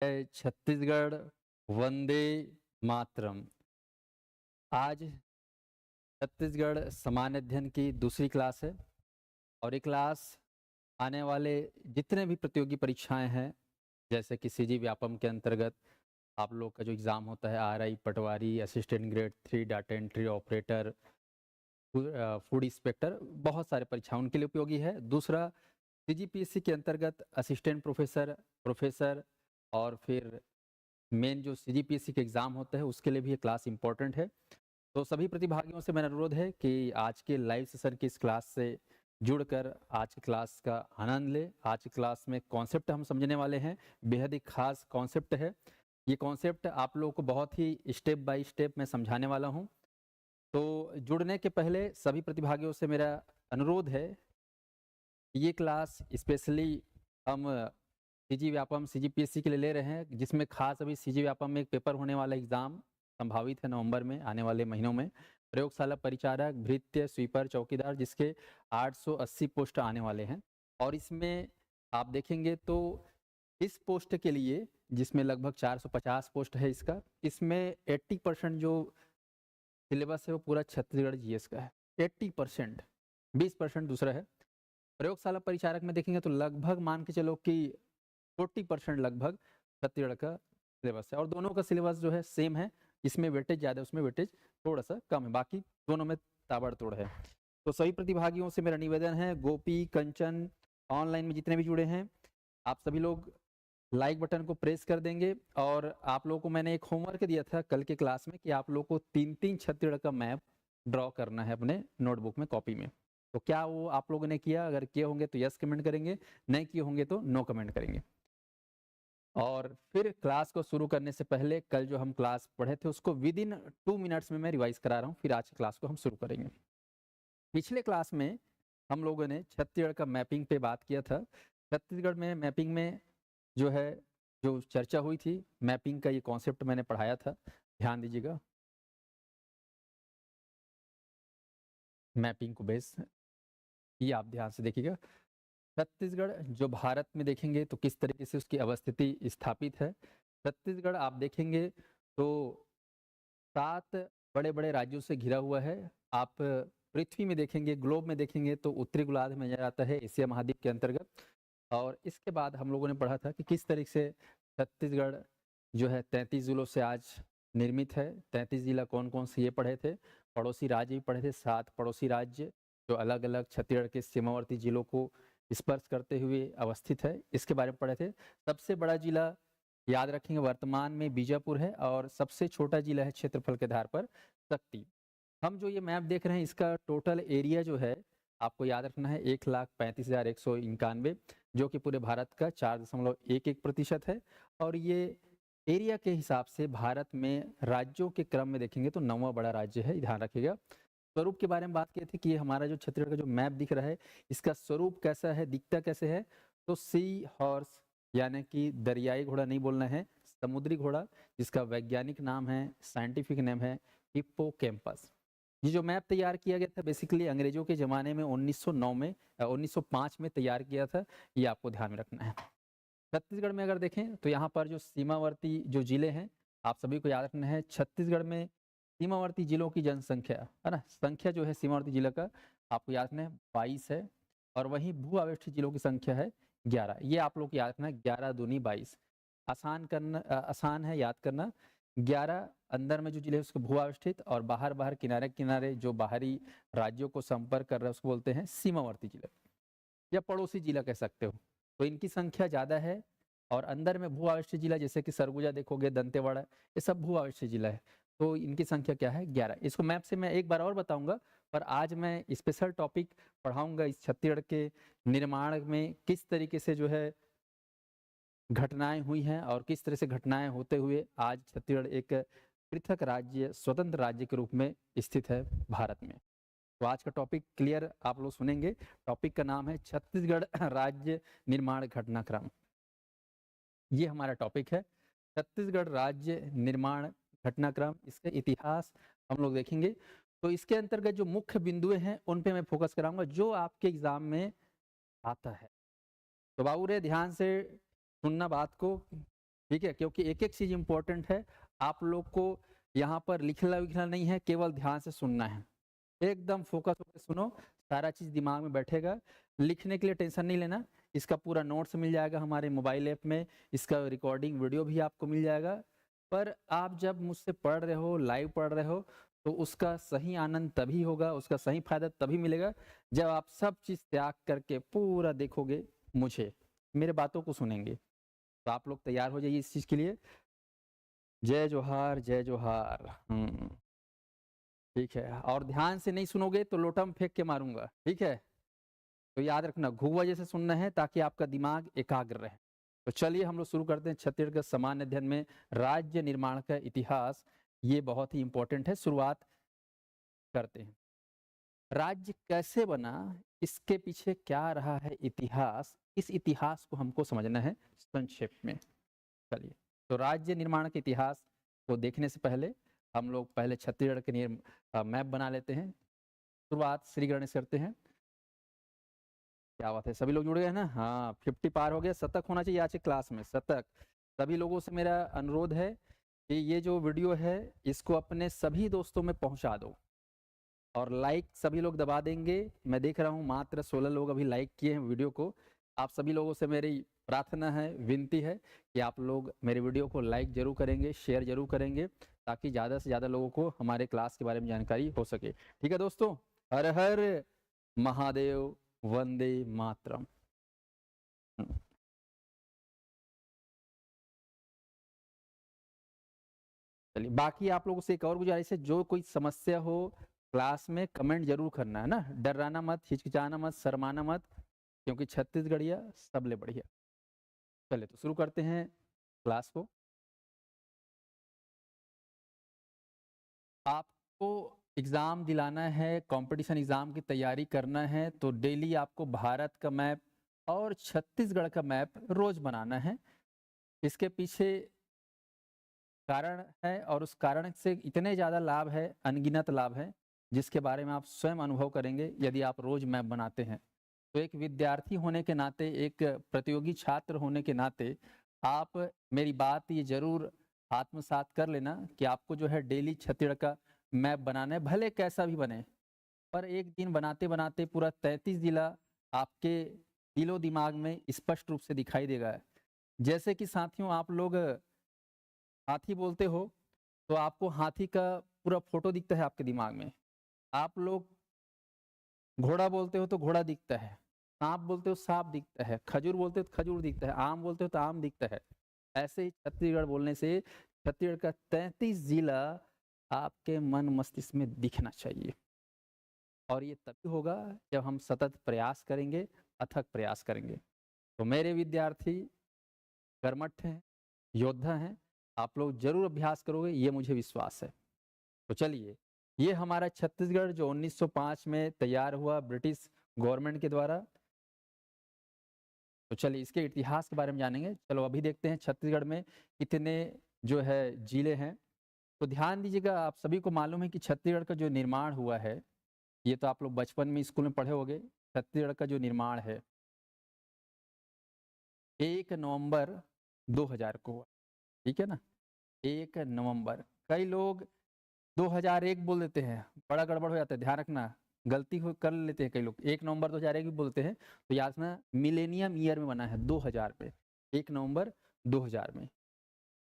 जय छत्तीसगढ़, वंदे मातरम। आज छत्तीसगढ़ सामान्य अध्ययन की दूसरी क्लास है और ये क्लास आने वाले जितने भी प्रतियोगी परीक्षाएं हैं, जैसे कि सीजी व्यापम के अंतर्गत आप लोग का जो एग्ज़ाम होता है, RI, patwari, assistant grade 3, data entry operator, food inspector, बहुत सारे परीक्षाएं उनके लिए उपयोगी है। दूसरा, सीजीपीएससी के अंतर्गत असिस्टेंट प्रोफेसर, प्रोफेसर और फिर मेन जो सीजीपीएससी के एग्ज़ाम होते हैं उसके लिए भी ये क्लास इंपॉर्टेंट है। तो सभी प्रतिभागियों से मेरा अनुरोध है कि आज के लाइव सेशन की इस क्लास से जुड़कर आज की क्लास का आनंद लें। आज की क्लास में कॉन्सेप्ट हम समझने वाले हैं, बेहद ही खास कॉन्सेप्ट है। ये कॉन्सेप्ट आप लोगों को बहुत ही स्टेप बाय स्टेप मैं समझाने वाला हूँ। तो जुड़ने के पहले सभी प्रतिभागियों से मेरा अनुरोध है, ये क्लास स्पेशली हम सीजी व्यापम सीजीपीएससी के लिए ले रहे हैं, जिसमें खास अभी सीजी व्यापम में एक पेपर होने वाला एग्जाम संभावित है नवंबर में, आने वाले महीनों में। प्रयोगशाला परिचारक, भृत्य, स्वीपर, चौकीदार, जिसके 880 पोस्ट आने वाले हैं। और इसमें आप देखेंगे तो इस पोस्ट के लिए, जिसमें लगभग 450 पोस्ट है इसका, इसमें 80% जो सिलेबस है वो पूरा छत्तीसगढ़ जीएस का है। 80%, 20% दूसरा है। प्रयोगशाला परिचारक में देखेंगे तो लगभग मान के चलो कि 40% लगभग छत्तीसगढ़ का सिलेबस है और दोनों का सिलेबस जो है सेम है। इसमें वेटेज ज़्यादा है, उसमें वेटेज थोड़ा सा कम है, बाकी दोनों में ताबड़तोड़ है। तो सभी प्रतिभागियों से मेरा निवेदन है, गोपी, कंचन, ऑनलाइन में जितने भी जुड़े हैं, आप सभी लोग लाइक बटन को प्रेस कर देंगे। और आप लोगों को मैंने एक होमवर्क दिया था कल के क्लास में कि आप लोग को 3-3 छत्तीसगढ़ का मैप ड्रॉ करना है अपने नोटबुक में, कॉपी में। तो क्या वो आप लोगों ने किया? अगर किए होंगे तो यस कमेंट करेंगे, नहीं किए होंगे तो नो कमेंट करेंगे। और फिर क्लास को शुरू करने से पहले कल जो हम क्लास पढ़े थे उसको विद इन 2 मिनट्स में मैं रिवाइज करा रहा हूँ, फिर आज की क्लास को हम शुरू करेंगे। पिछले क्लास में हम लोगों ने छत्तीसगढ़ का मैपिंग पे बात किया था। छत्तीसगढ़ में मैपिंग में जो है, जो चर्चा हुई थी, मैपिंग का ये कॉन्सेप्ट मैंने पढ़ाया था, ध्यान दीजिएगा। मैपिंग को बेस, ये आप ध्यान से देखिएगा। छत्तीसगढ़ जो भारत में देखेंगे तो किस तरीके से उसकी अवस्थिति स्थापित है। छत्तीसगढ़ आप देखेंगे तो 7 बड़े-बड़े राज्यों से घिरा हुआ है। आप पृथ्वी में देखेंगे, ग्लोब में देखेंगे तो उत्तरी गोलार्ध में नज़र आता है, एशिया महाद्वीप के अंतर्गत। और इसके बाद हम लोगों ने पढ़ा था कि किस तरीके से छत्तीसगढ़ जो है 33 ज़िलों से आज निर्मित है। 33 ज़िला कौन-कौन से ये पढ़े थे। पड़ोसी राज्य भी पढ़े थे, 7 पड़ोसी राज्य जो अलग-अलग छत्तीसगढ़ के सीमावर्ती ज़िलों को स्पर्श करते हुए अवस्थित है, इसके बारे में पढ़े थे। सबसे बड़ा ज़िला याद रखेंगे वर्तमान में बीजापुर है और सबसे छोटा ज़िला है क्षेत्रफल के आधार पर शक्ति। हम जो ये मैप देख रहे हैं इसका टोटल एरिया जो है आपको याद रखना है 1,35,191, जो कि पूरे भारत का 4.11% है। और ये एरिया के हिसाब से भारत में राज्यों के क्रम में देखेंगे तो 9वां बड़ा राज्य है, ध्यान रखिएगा। स्वरूप के बारे में बात की थी कि हमारा जो छत्तीसगढ़ का जो मैप दिख रहा है इसका स्वरूप कैसा है, दिखता कैसे है। तो सी हॉर्स यानी कि दरियाई घोड़ा नहीं बोलना है, समुद्री घोड़ा, जिसका वैज्ञानिक नाम है, साइंटिफिक नेम है हिप्पोकैम्पस। ये जो मैप तैयार किया गया था बेसिकली अंग्रेजों के ज़माने में 1909 में 1905 में तैयार किया था, ये आपको ध्यान में रखना है। छत्तीसगढ़ में अगर देखें तो यहाँ पर जो सीमावर्ती जो ज़िले हैं, आप सभी को याद रखना है। छत्तीसगढ़ में सीमावर्ती ज़िलों की जनसंख्या है ना, संख्या जो है सीमावर्ती ज़िलों का आपको याद रखना है 22 है। और वहीं भू आवेष्टित ज़िलों की संख्या है 11। ये आप लोग को याद रखना है, 11 दूनी 22। आसान है याद करना। 11 अंदर में जो ज़िले हैं उसको भू आवेष्टित, और बाहर-बाहर किनारे-किनारे जो बाहरी राज्यों को संपर्क कर रहा है उसको बोलते हैं सीमावर्ती ज़िला या पड़ोसी ज़िला कह सकते हो। तो इनकी संख्या ज़्यादा है। और अंदर में भू आवेष्टित ज़िला जैसे कि सरगुजा देखोगे, दंतेवाड़ा, ये सब भू आवेष्टित ज़िला है। तो इनकी संख्या क्या है? 11। इसको मैप से मैं एक बार और बताऊँगा, पर आज मैं स्पेशल टॉपिक पढ़ाऊँगा इस छत्तीसगढ़ के निर्माण में किस तरीके से जो है घटनाएँ हुई हैं और किस तरह से घटनाएँ होते हुए आज छत्तीसगढ़ एक पृथक राज्य, स्वतंत्र राज्य के रूप में स्थित है भारत में। तो आज का टॉपिक क्लियर आप लोग सुनेंगे। टॉपिक का नाम है छत्तीसगढ़ राज्य निर्माण घटनाक्रम। ये हमारा टॉपिक है, छत्तीसगढ़ राज्य निर्माण घटनाक्रम। इसका इतिहास हम लोग देखेंगे। तो इसके अंतर्गत जो मुख्य बिंदुएँ हैं उन पे मैं फोकस कराऊँगा जो आपके एग्ज़ाम में आता है। तो बाबू रे ध्यान से सुनना बात को। ठीक है, क्योंकि एक एक चीज इंपॉर्टेंट है। आप लोग को यहाँ पर लिखना विखना नहीं है, केवल ध्यान से सुनना है। एकदम फोकस होकर सुनो, सारा चीज दिमाग में बैठेगा। लिखने के लिए टेंशन नहीं लेना, इसका पूरा नोट्स मिल जाएगा हमारे मोबाइल ऐप में, इसका रिकॉर्डिंग वीडियो भी आपको मिल जाएगा। पर आप जब मुझसे पढ़ रहे हो, लाइव पढ़ रहे हो, तो उसका सही आनंद तभी होगा, उसका सही फायदा तभी मिलेगा जब आप सब चीज त्याग करके पूरा देखोगे मुझे, मेरे बातों को सुनेंगे। तो आप लोग तैयार हो जाइए इस चीज के लिए। जय जोहार, जय जोहार। ठीक है, और ध्यान से नहीं सुनोगे तो लोटम फेंक के मारूंगा, ठीक है। तो याद रखना, घुघुआ जैसे सुनना है ताकि आपका दिमाग एकाग्र रहे। तो चलिए हम लोग शुरू करते हैं छत्तीसगढ़ का सामान्य अध्ययन में राज्य निर्माण का इतिहास। ये बहुत ही इंपॉर्टेंट है, शुरुआत करते हैं। राज्य कैसे बना, इसके पीछे क्या रहा है इतिहास, इस इतिहास को हमको समझना है संक्षेप में। चलिए, तो राज्य निर्माण के इतिहास को देखने से पहले हम लोग पहले छत्तीसगढ़ के मैप बना लेते हैं। शुरुआत श्री गणेश करते हैं। क्या बात है, सभी लोग जुड़ गए ना? हाँ, 50 पार हो गया। शतक होना चाहिए आज की क्लास में, शतक। सभी लोगों से मेरा अनुरोध है कि ये जो वीडियो है इसको अपने सभी दोस्तों में पहुंचा दो, और लाइक सभी लोग दबा देंगे। मैं देख रहा हूँ मात्र 16 लोग अभी लाइक किए हैं वीडियो को। आप सभी लोगों से मेरी प्रार्थना है, विनती है कि आप लोग मेरे वीडियो को लाइक जरूर करेंगे, शेयर जरूर करेंगे, ताकि ज़्यादा से ज़्यादा लोगों को हमारे क्लास के बारे में जानकारी हो सके। ठीक है दोस्तों, हर हर महादेव, वंदे मातरम। चलिए, बाकी आप लोगों से एक और गुजारिश है, जो कोई समस्या हो क्लास में कमेंट जरूर करना है ना, डराना मत, हिचकिचाना मत, शर्माना मत, क्योंकि छत्तीसगढ़िया सबले बढ़िया। चलिए, तो शुरू करते हैं क्लास को। आपको एग्ज़ाम दिलाना है, कंपटीशन एग्ज़ाम की तैयारी करना है, तो डेली आपको भारत का मैप और छत्तीसगढ़ का मैप रोज़ बनाना है। इसके पीछे कारण है, और उस कारण से इतने ज़्यादा लाभ है, अनगिनत लाभ है, जिसके बारे में आप स्वयं अनुभव करेंगे यदि आप रोज़ मैप बनाते हैं। तो एक विद्यार्थी होने के नाते, एक प्रतियोगी छात्र होने के नाते, आप मेरी बात ये ज़रूर आत्मसात कर लेना कि आपको जो है डेली छत्तीसगढ़ का मैप बनाना है, भले कैसा भी बने। पर एक दिन बनाते-बनाते पूरा 33 जिला आपके दिलो-दिमाग में स्पष्ट रूप से दिखाई देगा। जैसे कि साथियों, आप लोग हाथी बोलते हो, तो आपको हाथी का पूरा फ़ोटो दिखता है आपके दिमाग में। आप लोग घोड़ा बोलते हो तो घोड़ा दिखता है, साँप बोलते हो साँप दिखता है, खजूर बोलते हो तो खजूर दिखता है, आम बोलते हो तो आम दिखता है। ऐसे ही छत्तीसगढ़ बोलने से छत्तीसगढ़ का 33 जिला आपके मन मस्तिष्क में दिखना चाहिए, और ये तभी होगा जब हम सतत प्रयास करेंगे, अथक प्रयास करेंगे। तो मेरे विद्यार्थी कर्मठ हैं, योद्धा हैं, आप लोग ज़रूर अभ्यास करोगे, ये मुझे विश्वास है। तो चलिए, ये हमारा छत्तीसगढ़ जो 1905 में तैयार हुआ ब्रिटिश गवर्नमेंट के द्वारा। तो चलिए, इसके इतिहास के बारे में जानेंगे। चलो अभी देखते हैं छत्तीसगढ़ में कितने जो है जिले हैं। तो ध्यान दीजिएगा, आप सभी को मालूम है कि छत्तीसगढ़ का जो निर्माण हुआ है, ये तो आप लोग बचपन में स्कूल में पढ़े होंगे। छत्तीसगढ़ का जो निर्माण है 1 नवंबर 2000 को हुआ, ठीक है ना? 1 नवंबर। कई लोग 2001 बोल देते हैं, बड़ा गड़बड़ हो जाता है, ध्यान रखना। गलती हो कर लेते हैं कई लोग, 1 नवंबर 2001 भी बोलते हैं, तो याद रखना मिलेनियम ईयर में बना है, 2000 पे, 1 नवंबर 2000 में।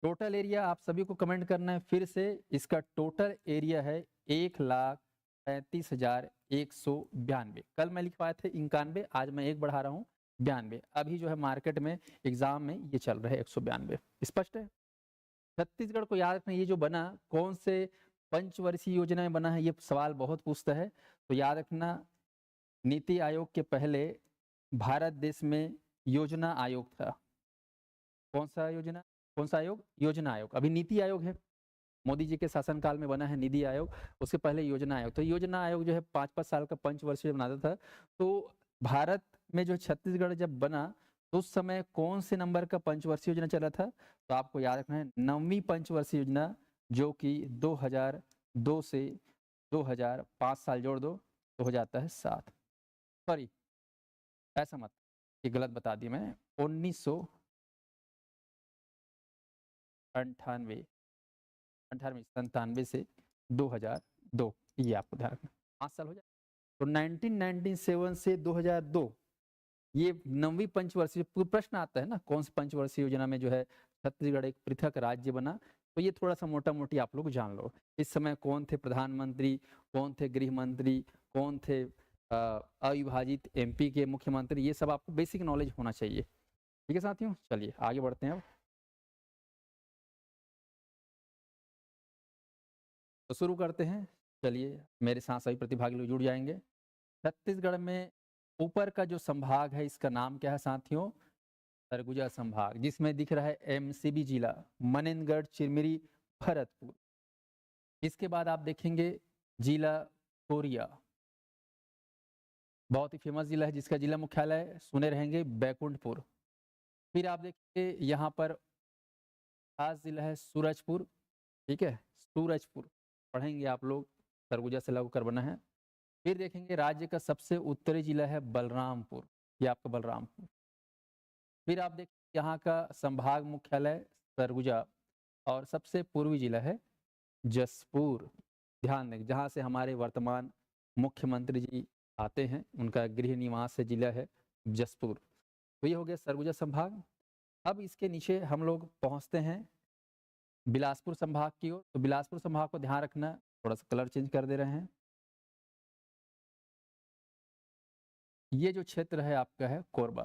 टोटल एरिया आप सभी को कमेंट करना है फिर से। इसका टोटल एरिया है 1,35,192। कल मैं लिख पाए थे 91, आज मैं एक बढ़ा रहा हूँ 92। अभी जो है मार्केट में एग्जाम में ये चल रहा है 192। स्पष्ट है? छत्तीसगढ़ को याद रखना, ये जो बना कौन से पंचवर्षीय योजना में बना है, ये सवाल बहुत पूछता है। तो याद रखना, नीति आयोग के पहले भारत देश में योजना आयोग था। कौन सा योजना, कौन सा आयोग? योजना आयोग। अभी नीति आयोग है, मोदी जी के शासनकाल में बना है नीति आयोग, उसके पहले योजना आयोग। तो योजना आयोग जो है 5-5 साल का पंचवर्षीय बनाता था। तो भारत में जो छत्तीसगढ़ जब बना, तो उस समय कौन से नंबर का पंचवर्षीय योजना चला था? तो आपको याद रखना है 9वीं पंचवर्षीय योजना, जो कि 2002 से 2005 साल जोड़ दो तो हो जाता है 7। सॉरी, ऐसा मत, ये गलत बता दिया मैंने, 1900 98 98 से 2002, ये आपको ध्यान रखना 5 साल हो जाए। तो 1997 से 2002 ये 9वीं पंचवर्षीय प्रश्न आता है ना, कौन सी पंचवर्षीय योजना में जो है छत्तीसगढ़ एक पृथक राज्य बना। तो ये थोड़ा सा मोटा मोटी आप लोग जान लो। इस समय कौन थे प्रधानमंत्री, कौन थे गृह मंत्री, कौन थे अविभाजित एमपी के मुख्यमंत्री, ये सब आपको बेसिक नॉलेज होना चाहिए। ठीक है साथियों, चलिए आगे बढ़ते हैं अब। तो शुरू करते हैं। चलिए मेरे साथ सभी प्रतिभागी लोग जुड़ जाएंगे। छत्तीसगढ़ में ऊपर का जो संभाग है इसका नाम क्या है साथियों? सरगुजा संभाग, जिसमें दिख रहा है एमसीबी जिला, मनेन्द्रगढ़, चिरमिरी, भरतपुर। इसके बाद आप देखेंगे जिला कोरिया, बहुत ही फेमस जिला है, जिसका जिला मुख्यालय सुने रहेंगे बैकुंठपुर। फिर आप देखेंगे यहाँ पर खास जिला है सूरजपुर। ठीक है, सूरजपुर पढ़ेंगे आप लोग, सरगुजा से लागू कर बना है। फिर देखेंगे राज्य का सबसे उत्तरी जिला है बलरामपुर, ये आपका बलरामपुर। फिर आप देखें यहाँ का संभाग मुख्यालय सरगुजा, और सबसे पूर्वी जिला है जसपुर। ध्यान दें, जहाँ से हमारे वर्तमान मुख्यमंत्री जी आते हैं, उनका गृह निवास से जिला है जसपुर। तो ये हो गया सरगुजा संभाग। अब इसके नीचे हम लोग पहुँचते हैं बिलासपुर संभाग की ओर। तो बिलासपुर संभाग को ध्यान रखना, थोड़ा सा कलर चेंज कर दे रहे हैं। ये जो क्षेत्र है आपका है कोरबा।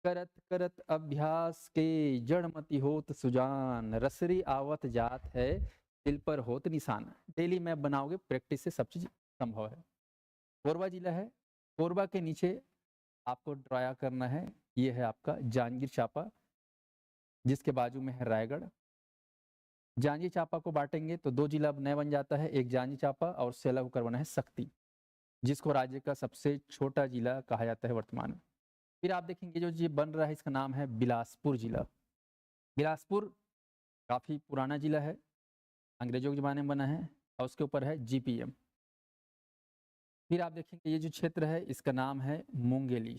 करत करत अभ्यास के जड़मति होत सुजान, रसरी आवत जात है दिल पर होत निशान। डेली मैप बनाओगे, प्रैक्टिस से सब चीज संभव है। कोरबा जिला है, कोरबा के नीचे आपको ड्राया करना है, ये है आपका जांजगीर चांपा, जिसके बाजू में है रायगढ़। जांजगीर चांपा को बांटेंगे तो 2 जिला नया बन जाता है, एक जांजगीर चांपा और उससे अलग होकर बना है शक्ति, जिसको राज्य का सबसे छोटा जिला कहा जाता है वर्तमान में। फिर आप देखेंगे जो जी बन रहा है इसका नाम है बिलासपुर जिला। बिलासपुर काफ़ी पुराना जिला है, अंग्रेजों के ज़माने में बना है, और उसके ऊपर है जीपीएम। फिर आप देखेंगे ये जो क्षेत्र है इसका नाम है मुंगेली।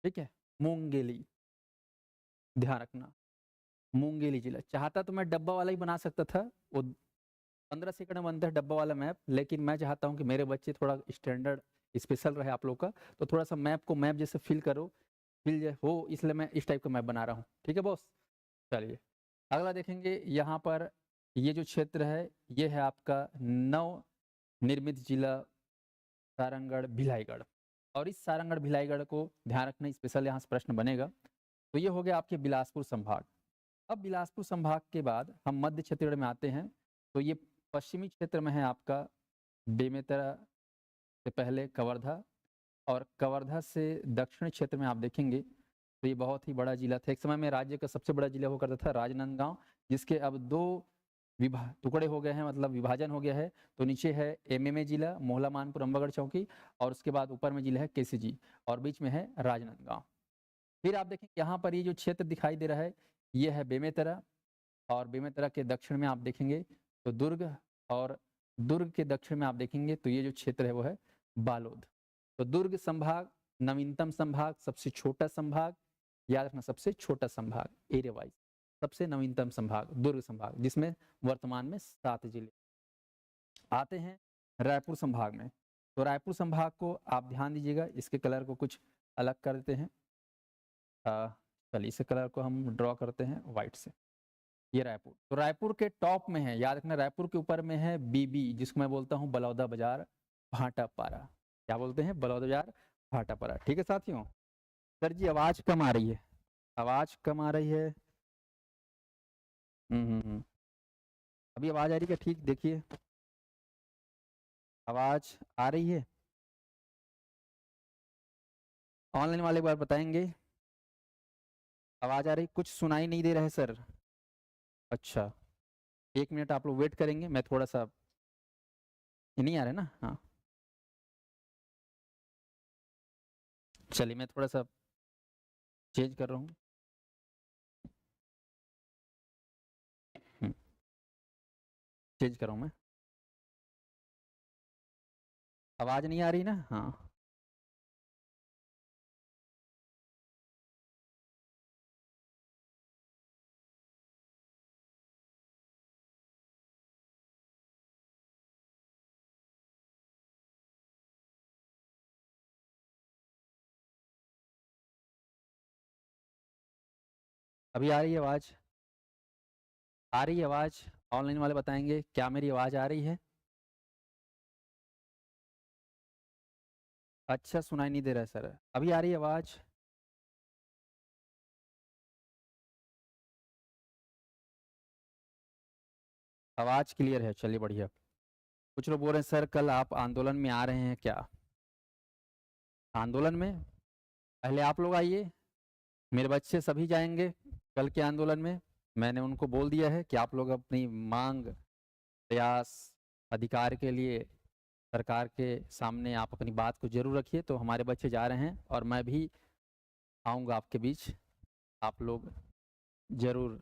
ठीक है, मुंगेली, ध्यान रखना, मुंगेली जिला। चाहता तो मैं डब्बा वाला ही बना सकता था, वो 15 सेकंड में बनता है डब्बा वाला मैप, लेकिन मैं चाहता हूँ कि मेरे बच्चे थोड़ा स्टैंडर्ड स्पेशल रहे आप लोग का, तो थोड़ा सा मैप को मैप जैसे फिल करो, फिल हो, इसलिए मैं इस टाइप का मैप बना रहा हूँ। ठीक है बॉस, चलिए अगला देखेंगे। यहाँ पर ये जो क्षेत्र है ये है आपका नव निर्मित जिला सारंगढ़ भिलाईगढ़, और इस सारंगढ़ भिलाईगढ़ को ध्यान रखना, स्पेशल यहाँ से प्रश्न बनेगा। तो ये हो गया आपके बिलासपुर संभाग। अब बिलासपुर संभाग के बाद हम मध्य छत्तीसगढ़ में आते हैं। तो ये पश्चिमी क्षेत्र में है आपका बेमेतरा से पहले कवर्धा, और कवर्धा से दक्षिणी क्षेत्र में आप देखेंगे तो ये बहुत ही बड़ा जिला था। एक समय में राज्य का सबसे बड़ा जिला हुआ करता था राजनांदगांव, जिसके अब 2 टुकड़े हो गए हैं, मतलब विभाजन हो गया है। तो नीचे है एमएमए जिला मोहला मानपुर अम्बागढ़ चौकी, और उसके बाद ऊपर में जिला है केसीजी, और बीच में है राजनांदगांव। फिर आप देखें यहाँ पर ये जो क्षेत्र दिखाई दे रहा है ये है बेमेतरा, और बेमेतरा के दक्षिण में आप देखेंगे तो दुर्ग, और दुर्ग के दक्षिण में आप देखेंगे तो ये जो क्षेत्र है वो है बालोद। तो दुर्ग संभाग नवीनतम संभाग, सबसे छोटा संभाग, याद रखना सबसे छोटा संभाग एरिया वाइज, सबसे नवीनतम संभाग दुर्ग संभाग, जिसमें वर्तमान में 7 जिले आते हैं। रायपुर संभाग में, तो रायपुर संभाग को आप ध्यान दीजिएगा, इसके कलर को कुछ अलग कर देते हैं। चलिए इस कलर को हम ड्रॉ करते हैं वाइट से। ये रायपुर, तो रायपुर के टॉप में है, याद रखना रायपुर के ऊपर में है बीबी, जिसको मैं बोलता हूँ बलौदा बाजार भाटापारा। क्या बोलते हैं? बलौदा बाजार भाटापारा। ठीक है साथियों। सर जी आवाज कम आ रही है, आवाज कम आ रही है। अभी आवाज आ रही है? ठीक देखिए, आवाज आ रही है? ऑनलाइन वाले एक बार बताएंगे आवाज आ रही? कुछ सुनाई नहीं दे रहा है सर। अच्छा 1 मिनट आप लोग वेट करेंगे, मैं थोड़ा सा, ये नहीं आ रहा है ना? हाँ चलिए मैं थोड़ा सा चेंज कर रहा हूँ। चेंज कर रहा हूँ मैं, आवाज नहीं आ रही ना? हाँ अभी आ रही है आवाज? आ रही है आवाज? ऑनलाइन वाले बताएंगे क्या मेरी आवाज आ रही है? अच्छा, सुनाई नहीं दे रहा है सर। अभी आ रही है आवाज? आवाज क्लियर है, चलिए बढ़िया। कुछ लोग बोल रहे हैं सर कल आप आंदोलन में आ रहे हैं क्या? आंदोलन में पहले आप लोग आइए, मेरे बच्चे सभी जाएंगे कल के आंदोलन में। मैंने उनको बोल दिया है कि आप लोग अपनी मांग, प्रयास, अधिकार के लिए सरकार के सामने आप अपनी बात को जरूर रखिए। तो हमारे बच्चे जा रहे हैं और मैं भी आऊँगा आपके बीच। आप लोग जरूर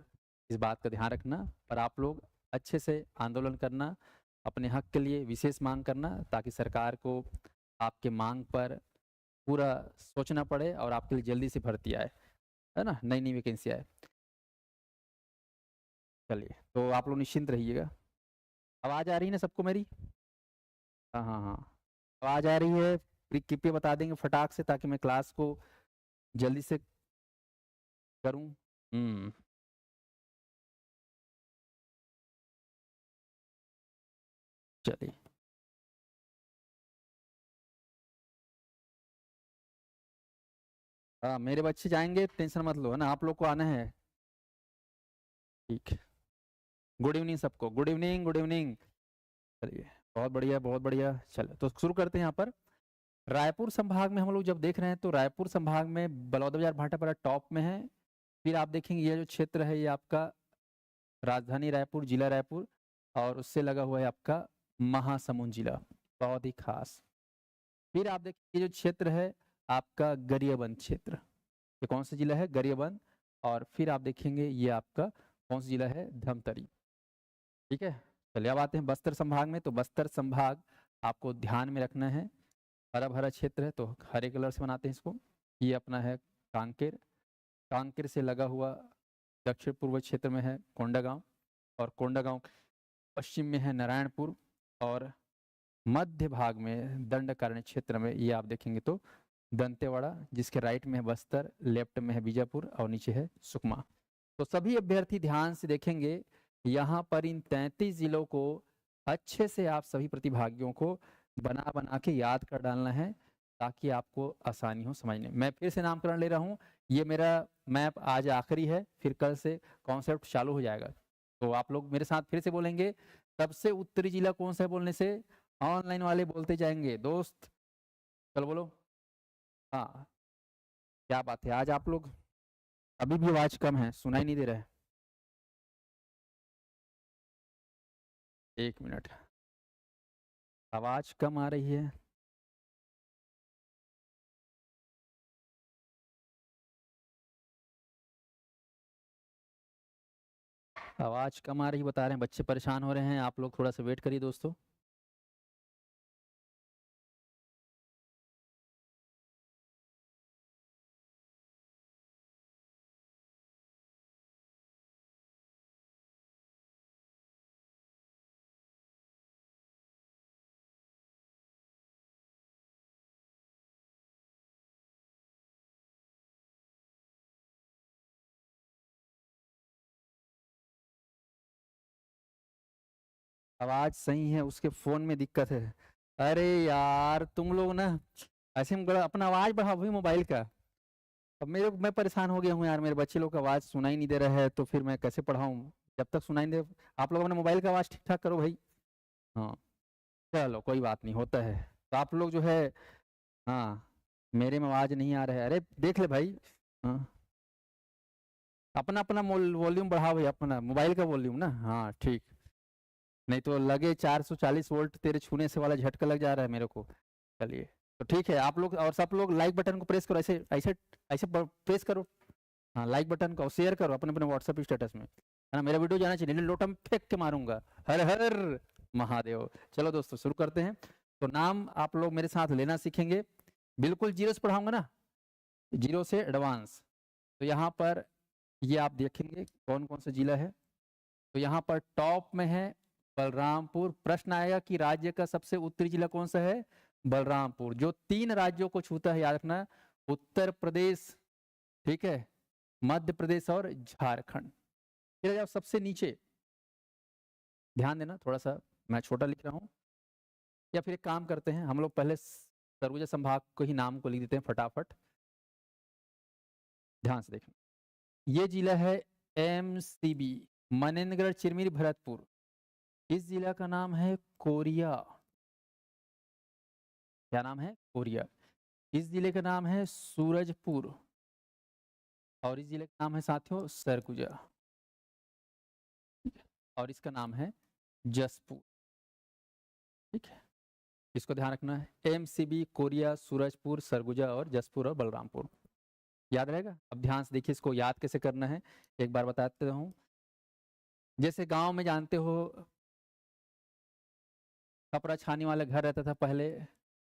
इस बात का ध्यान रखना और आप लोग अच्छे से आंदोलन करना, अपने हक के लिए विशेष मांग करना, ताकि सरकार को आपके मांग पर पूरा सोचना पड़े और आपके लिए जल्दी से भर्ती आए, है ना, नई नई वैकेंसी आए। चलिए, तो आप लोग निश्चिंत रहिएगा। आवाज़ आ रही है ना सबको मेरी? हाँ हाँ हाँ, आवाज़ आ रही है? कृपया बता देंगे फटाक से, ताकि मैं क्लास को जल्दी से करूँ। हम्म। चलिए। हाँ, मेरे बच्चे जाएंगे, टेंशन मत लो, है ना, आप लोग को आना है। ठीक है। गुड इवनिंग सबको, गुड इवनिंग, गुड इवनिंग। चलिए, बहुत बढ़िया बहुत बढ़िया। चलो तो शुरू करते हैं। यहाँ पर रायपुर संभाग में हम लोग जब देख रहे हैं तो रायपुर संभाग में बलौदाबाजार भाटापारा टॉप में है। फिर आप देखेंगे ये जो क्षेत्र है ये आपका राजधानी रायपुर, जिला रायपुर, और उससे लगा हुआ है आपका महासमुंद जिला, बहुत ही खास। फिर आप देखिए ये जो क्षेत्र है आपका गरियाबंद क्षेत्र, ये कौन सा जिला है? गरियाबंद। और फिर आप देखेंगे ये आपका कौन सा जिला है? धमतरी। ठीक है। चलिए अब आते हैं बस्तर संभाग में। तो बस्तर संभाग आपको ध्यान में रखना है, हरा भरा क्षेत्र है तो हरे कलर से बनाते हैं इसको। ये अपना है कांकेर, कांकेर से लगा हुआ दक्षिण पूर्व क्षेत्र में है कोंडागांव, और कोंडागांव पश्चिम में है नारायणपुर, और मध्य भाग में दंडकारण्य क्षेत्र में ये आप देखेंगे तो दंतेवाड़ा, जिसके राइट में है बस्तर, लेफ्ट में है बीजापुर, और नीचे है सुकमा। तो सभी अभ्यर्थी ध्यान से देखेंगे, यहाँ पर इन 33 जिलों को अच्छे से आप सभी प्रतिभागियों को बना बना के याद कर डालना है, ताकि आपको आसानी हो समझने में। मैं फिर से नामकरण ले रहा हूँ, ये मेरा मैप आज आखिरी है, फिर कल से कॉन्सेप्ट चालू हो जाएगा। तो आप लोग मेरे साथ फिर से बोलेंगे, सबसे उत्तरी जिला कौन सा है बोलने से ऑनलाइन वाले बोलते जाएंगे दोस्त। चलो बोलो। हाँ, क्या बात है, आज आप लोग अभी भी आवाज कम है, सुनाई नहीं दे रहा है। 1 मिनट, आवाज कम आ रही है। आवाज कम आ रही बता रहे हैं, बच्चे परेशान हो रहे हैं, आप लोग थोड़ा सा वेट करिए दोस्तों। आवाज सही है, उसके फोन में दिक्कत है। अरे यार तुम लोग ना ऐसे में अपना आवाज बढ़ाओ भाई मोबाइल का। अब मैं परेशान हो गया हूँ यार, मेरे बच्चे लोग का आवाज सुनाई नहीं दे रहा है, तो फिर मैं कैसे पढ़ाऊँ जब तक सुनाई नहीं दे। आप लोग अपने मोबाइल का आवाज ठीक ठाक करो भाई। हाँ, चलो कोई बात नहीं, होता है। तो आप लोग जो है, हाँ, मेरे में आवाज नहीं आ रहा है, अरे देख ले भाई। हाँ, अपना अपना वॉल्यूम बढ़ाओ भाई, अपना मोबाइल का वॉल्यूम ना, हाँ ठीक। नहीं तो लगे 440 वोल्ट तेरे छूने से वाला झटका लग जा रहा है मेरे को। चलिए, तो ठीक है, आप लोग और सब लोग लाइक बटन को प्रेस करो, ऐसे ऐसे ऐसे प्रेस करो। हाँ, लाइक बटन को शेयर करो अपने अपने व्हाट्सएप स्टेटस में, है ना, मेरा वीडियो जाना चाहिए, नहीं लोटम फेंक के मारूंगा। हर हर महादेव। चलो दोस्तों शुरू करते हैं। तो नाम आप लोग मेरे साथ लेना सीखेंगे, बिल्कुल जीरो से पढ़ाऊंगा ना, जीरो से एडवांस। तो यहाँ पर ये आप देखेंगे कौन कौन सा जिला है। तो यहाँ पर टॉप में है बलरामपुर। प्रश्न आएगा कि राज्य का सबसे उत्तरी जिला कौन सा है? बलरामपुर, जो 3 राज्यों को छूता है, याद रखना। उत्तर प्रदेश, ठीक है, मध्य प्रदेश और झारखंड। फिर जाओ सबसे नीचे, ध्यान देना थोड़ा सा मैं छोटा लिख रहा हूँ, या फिर एक काम करते हैं हम लोग पहले सरगुजा संभाग को ही नाम को लिख देते हैं फटाफट, ध्यान से देखना। ये जिला है एमसीबी, मनेन्द्रगढ़ चिरमिरी भरतपुर। इस जिला का नाम है कोरिया। क्या नाम है? कोरिया। इस जिले का नाम है सूरजपुर, और इस जिले का नाम है साथियों सरगुजा, और इसका नाम है जसपुर। ठीक है, इसको ध्यान रखना है। एमसीबी, कोरिया, सूरजपुर, सरगुजा और जसपुर और बलरामपुर, याद रहेगा। अब ध्यान से देखिए, इसको याद कैसे करना है एक बार बताते हूँ। जैसे गांव में जानते हो खपरा छानी वाला घर रहता था पहले,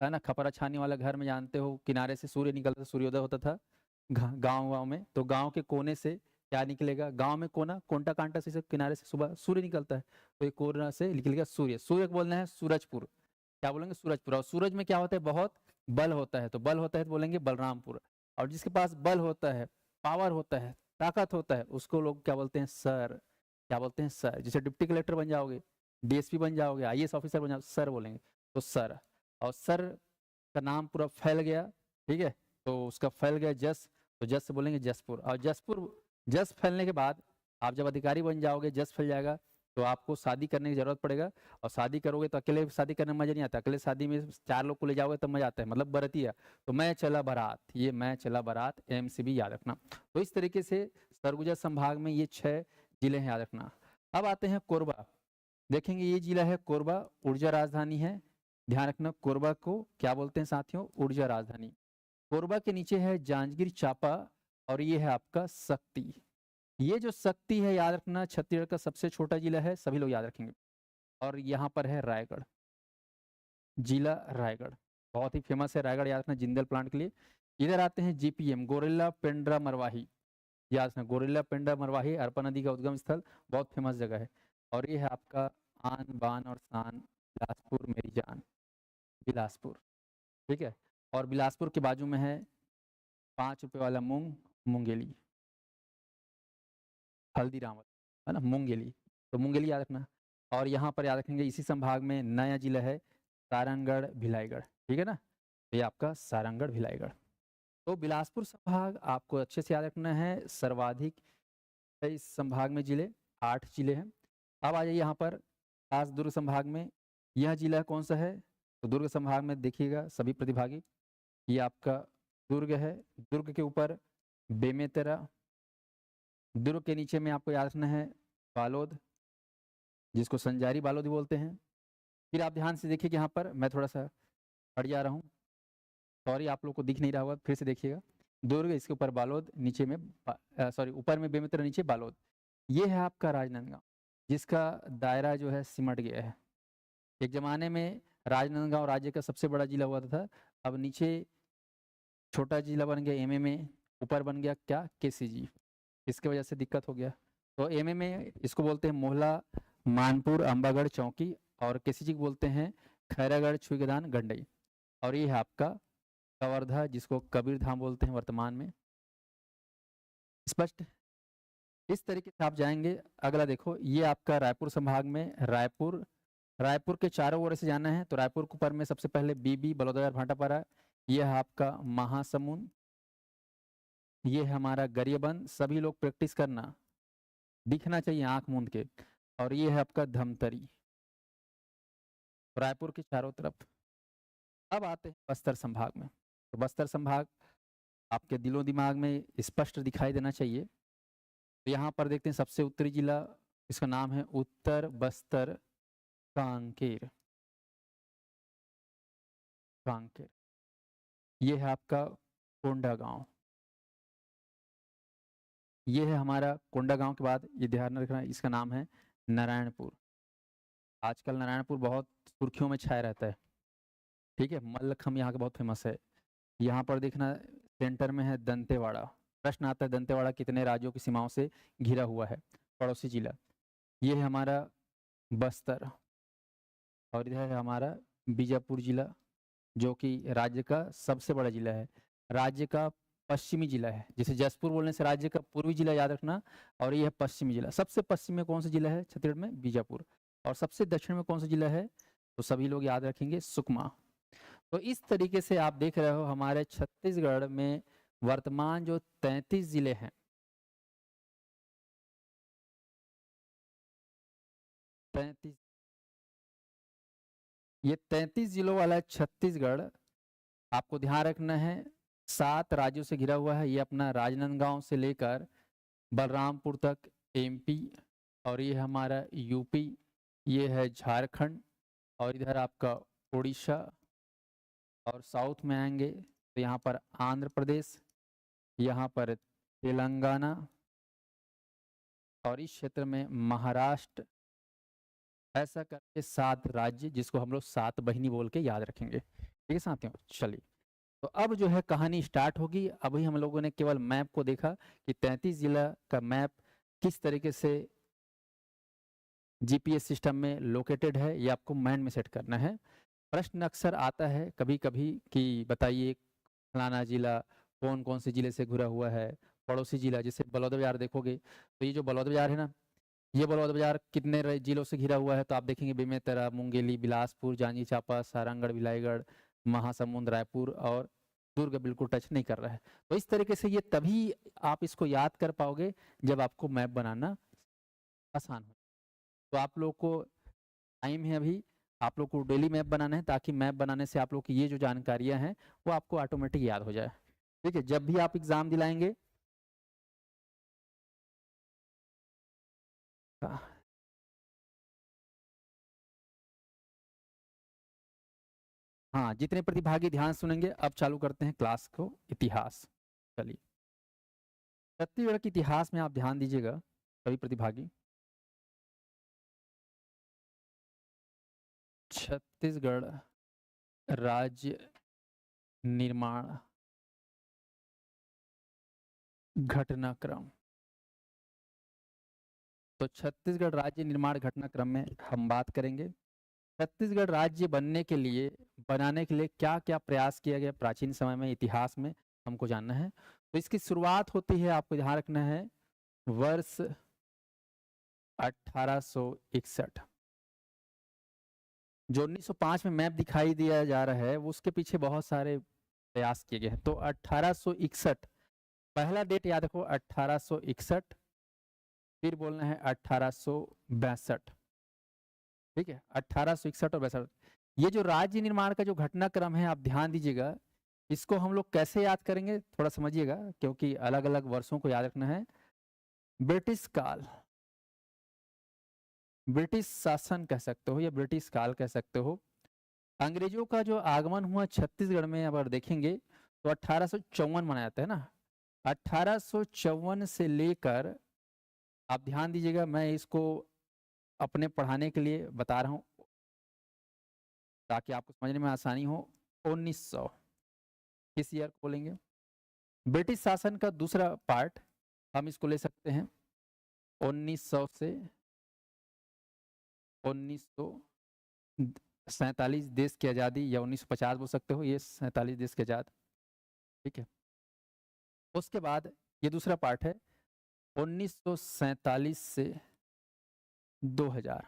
है ना। खपरा छानी वाला घर में जानते हो किनारे से सूर्य निकलता, सूर्योदय होता था गांव में। तो गांव के कोने से क्या निकलेगा? गांव में कोना कोंटा कांटा से किनारे से सुबह सूर्य निकलता है, तो एक कोना से निकलेगा सूर्य। सूर्य को बोलना है सूरजपुर। क्या बोलेंगे? सूरजपुर। और सूरज में क्या होता है? बहुत बल होता है, तो बल होता है तो बोलेंगे बलरामपुर। और जिसके पास बल होता है, पावर होता है, ताकत होता है, उसको लोग क्या बोलते हैं? सर। क्या बोलते हैं? सर। जैसे डिप्टी कलेक्टर बन जाओगे, डीएसपी बन जाओगे, आईएएस ऑफिसर बन जाओगे, सर बोलेंगे, तो सर। और सर का नाम पूरा फैल गया, ठीक है, तो उसका फैल गया जस, तो जस से बोलेंगे जसपुर। और जसपुर, जस फैलने के बाद आप जब अधिकारी बन जाओगे, जस फैल जाएगा, तो आपको शादी करने की जरूरत पड़ेगा। और शादी करोगे तो अकेले शादी करने में मजा नहीं आता, अकेले शादी में 4 लोग को ले जाओगे तब मजा आता है, मतलब बरतिया। तो मैं चला बारात, ये मैं चला बारात, एमसीबी याद रखना। तो इस तरीके से सरगुजा संभाग में ये 6 जिले हैं, याद रखना। अब आते हैं कोरबा। देखेंगे ये जिला है कोरबा, ऊर्जा राजधानी है। ध्यान रखना, कोरबा को क्या बोलते हैं साथियों? ऊर्जा राजधानी। कोरबा के नीचे है जांजगीर चांपा, और ये है आपका शक्ति। ये जो शक्ति है, याद रखना, छत्तीसगढ़ का सबसे छोटा जिला है, सभी लोग याद रखेंगे। और यहाँ पर है रायगढ़, जिला रायगढ़, बहुत ही फेमस है रायगढ़, याद रखना, जिंदल प्लांट के लिए। इधर आते हैं जीपीएम, गोरेला पेंड्रा मरवाही, याद रखना, गोरेला पेंड्रा मरवाही, अरपा नदी का उद्गम स्थल, बहुत फेमस जगह है। और ये है आपका आन बान और शान, बिलासपुर मेरी जान, बिलासपुर। ठीक है, और बिलासपुर के बाजू में है 5 रुपए वाला मूंग, मुंगेली, हल्दीराम, है ना, मुंगेली, तो मुंगेली याद रखना। और यहाँ पर याद रखेंगे इसी संभाग में नया जिला है सारंगढ़ भिलाईगढ़, ठीक है ना, ये आपका सारंगढ़ भिलाईगढ़। तो बिलासपुर संभाग आपको अच्छे से याद रखना है, सर्वाधिक इस संभाग में जिले 8 जिले हैं। अब आ जाइए यहाँ पर खास दुर्ग संभाग में, यह जिला कौन सा है? तो दुर्ग संभाग में देखिएगा सभी प्रतिभागी, ये आपका दुर्ग है। दुर्ग के ऊपर बेमेतरा, दुर्ग के नीचे में आपको याद रखना है बालोद, जिसको संजारी बालोद भी बोलते हैं। फिर आप ध्यान से देखिए कि यहाँ पर मैं थोड़ा सा हट जा रहा हूँ, सॉरी आप लोग को दिख नहीं रहा होगा, फिर से देखिएगा। दुर्ग, इसके ऊपर बालोद, नीचे में सॉरी ऊपर में बेमेतरा, नीचे बालोद। ये है आपका राजनांदगांव, जिसका दायरा जो है सिमट गया है। एक जमाने में राजनांदगांव राज्य का सबसे बड़ा जिला हुआ था, अब नीचे छोटा जिला बन गया एमए में, ऊपर बन गया क्या? केसीजी। इसकी वजह से दिक्कत हो गया। तो एमए में इसको बोलते हैं मोहला, मानपुर, अंबागढ़, चौकी, और केसीजी को बोलते हैं खैरागढ़, छुईगदान, गंडई। और ये है आपका कवर्धा, जिसको कबीर धाम बोलते हैं वर्तमान में। स्पष्ट? इस तरीके से आप जाएंगे। अगला देखो, ये आपका रायपुर संभाग में, रायपुर, रायपुर के चारों ओर से जाना है, तो रायपुर के ऊपर में सबसे पहले बीबी, बलौदाबाजार, भाटापारा, यह है आपका महासमुंद, ये है हमारा गरियाबंद, सभी लोग प्रैक्टिस करना, दिखना चाहिए आंख मूंद के। और ये है आपका धमतरी, रायपुर के चारों तरफ। अब आते हैं बस्तर संभाग में, तो बस्तर संभाग आपके दिलो दिमाग में स्पष्ट दिखाई देना चाहिए। तो यहाँ पर देखते हैं सबसे उत्तरी जिला, इसका नाम है उत्तर बस्तर कांकेर, कांकेर। ये है आपका कोंडागांव, ये है हमारा कोंडागांव के बाद ये ध्यान रखना, इसका नाम है नारायणपुर। आजकल नारायणपुर बहुत सुर्खियों में छाया रहता है, ठीक है, मल्लखम यहाँ का बहुत फेमस है। यहाँ पर देखना सेंटर में है दंतेवाड़ा, प्रश्न आता है दंतेवाड़ा कितने राज्यों की सीमाओं से घिरा हुआ है? पड़ोसी जिला। ये है हमारा बस्तर, और इधर है हमारा बीजापुर जिला, जो कि राज्य का सबसे बड़ा जिला है। राज्य का पश्चिमी जिला है। जैसे जसपुर बोलने से राज्य का पूर्वी जिला याद रखना, और ये है पश्चिमी जिला। सबसे पश्चिम में कौन सा जिला है छत्तीसगढ़ में? बीजापुर। और सबसे दक्षिण में कौन सा जिला है? तो सभी लोग याद रखेंगे सुकमा। तो इस तरीके से आप देख रहे हो हमारे छत्तीसगढ़ में वर्तमान जो 33 जिले हैं, 33, ये 33 जिलों वाला छत्तीसगढ़ आपको ध्यान रखना है 7 राज्यों से घिरा हुआ है। ये अपना राजनांदगांव से लेकर बलरामपुर तक एमपी, और ये हमारा यूपी, ये है झारखंड, और इधर आपका उड़ीसा, और साउथ में आएंगे तो यहाँ पर आंध्र प्रदेश, यहाँ पर तेलंगाना, और इस क्षेत्र में महाराष्ट्र। ऐसा करके 7 राज्य, जिसको हम लोग 7 बहिनी बोल के याद रखेंगे। ठीक है साथियों, चलिए तो अब जो है कहानी स्टार्ट होगी। अभी हम लोगों ने केवल मैप को देखा कि 33 जिला का मैप किस तरीके से जीपीएस सिस्टम में लोकेटेड है, ये आपको माइंड में सेट करना है। प्रश्न अक्सर आता है कभी कभी कि बताइए फलाना जिला कौन कौन से जिले से घुरा हुआ है, पड़ोसी जिला। जैसे बलौदाबाजार देखोगे तो ये जो बलौदाबाजार है ना, ये बलौदाबाजार कितने जिलों से घिरा हुआ है? तो आप देखेंगे बेमेतरा, मुंगेली, बिलासपुर, जांजगीर चांपा, सारंगढ़, भिलाईगढ़, महासमुंद, रायपुर, और दुर्ग बिल्कुल टच नहीं कर रहा है। तो इस तरीके से ये तभी आप इसको याद कर पाओगे जब आपको मैप बनाना आसान हो। तो आप लोग को टाइम है अभी, आप लोग को डेली मैप बनाना है, ताकि मैप बनाने से आप लोग की ये जो जानकारियां हैं वो आपको ऑटोमेटिक याद हो जाए। ठीक है, जब भी आप एग्जाम दिलाएंगे, हाँ जितने प्रतिभागी ध्यान सुनेंगे, अब चालू करते हैं क्लास को। इतिहास, चलिए छत्तीसगढ़ के इतिहास में आप ध्यान दीजिएगा सभी प्रतिभागी। छत्तीसगढ़ राज्य निर्माण घटनाक्रम। तो छत्तीसगढ़ राज्य निर्माण घटनाक्रम में हम बात करेंगे छत्तीसगढ़ राज्य बनाने के लिए क्या क्या प्रयास किया गया प्राचीन समय में, इतिहास में हमको जानना है। तो इसकी शुरुआत होती है, आपको ध्यान रखना है, वर्ष 1861। जो 1905 में मैप दिखाई दिया जा रहा है, वो उसके पीछे बहुत सारे प्रयास किए गए हैं। तो 1861 पहला डेट याद रखो, 1861, फिर बोलना है 1862। ठीक है, 1861 और 62। ये जो राज्य निर्माण का जो घटनाक्रम है, आप ध्यान दीजिएगा, इसको हम लोग कैसे याद करेंगे थोड़ा समझिएगा, क्योंकि अलग अलग वर्षों को याद रखना है। ब्रिटिश काल, ब्रिटिश शासन कह सकते हो या ब्रिटिश काल कह सकते हो। अंग्रेजों का जो आगमन हुआ छत्तीसगढ़ में, अगर देखेंगे तो 1854 मनाया जाता है ना। 1854 से लेकर, आप ध्यान दीजिएगा, मैं इसको अपने पढ़ाने के लिए बता रहा हूँ ताकि आपको समझने में आसानी हो। 1900 किस ईयर को बोलेंगे? ब्रिटिश शासन का दूसरा पार्ट हम इसको ले सकते हैं 1900 से 1947 देश की आज़ादी, या 1950 बोल सकते हो, ये 47 देश के आज़ाद। ठीक है, उसके बाद ये दूसरा पार्ट है 1947 से 2000,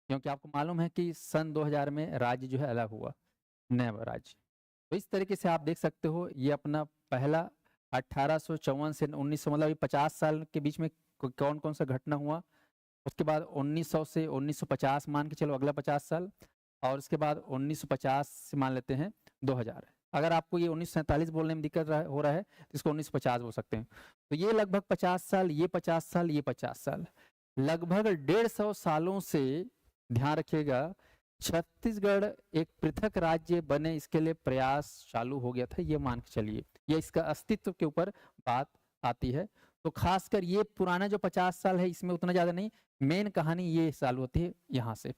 क्योंकि आपको मालूम है कि सन 2000 में राज्य जो है अलग हुआ, नया राज्य। तो इस तरीके से आप देख सकते हो, ये अपना पहला 1854 से 1900, मतलब 50 साल के बीच में कौन कौन सा घटना हुआ। उसके बाद 1900 से 1950 मान के चलो, अगला 50 साल, और उसके बाद 1950 से मान लेते हैं 2000। अगर आपको ये 1947 बोलने में दिक्कत हो रहा है तो इसको 1950 बोल सकते हैं। तो ये लगभग 50 साल, ये 50 साल, ये 50 साल, लगभग 150 सालों से, ध्यान रखिएगा, छत्तीसगढ़ एक पृथक राज्य बने, इसके लिए प्रयास चालू हो गया था। ये मान के चलिए, ये इसका अस्तित्व के ऊपर बात आती है। तो खासकर ये पुराना जो 50 साल है, इसमें उतना ज्यादा नहीं, मेन कहानी ये चालू होती है यहाँ से।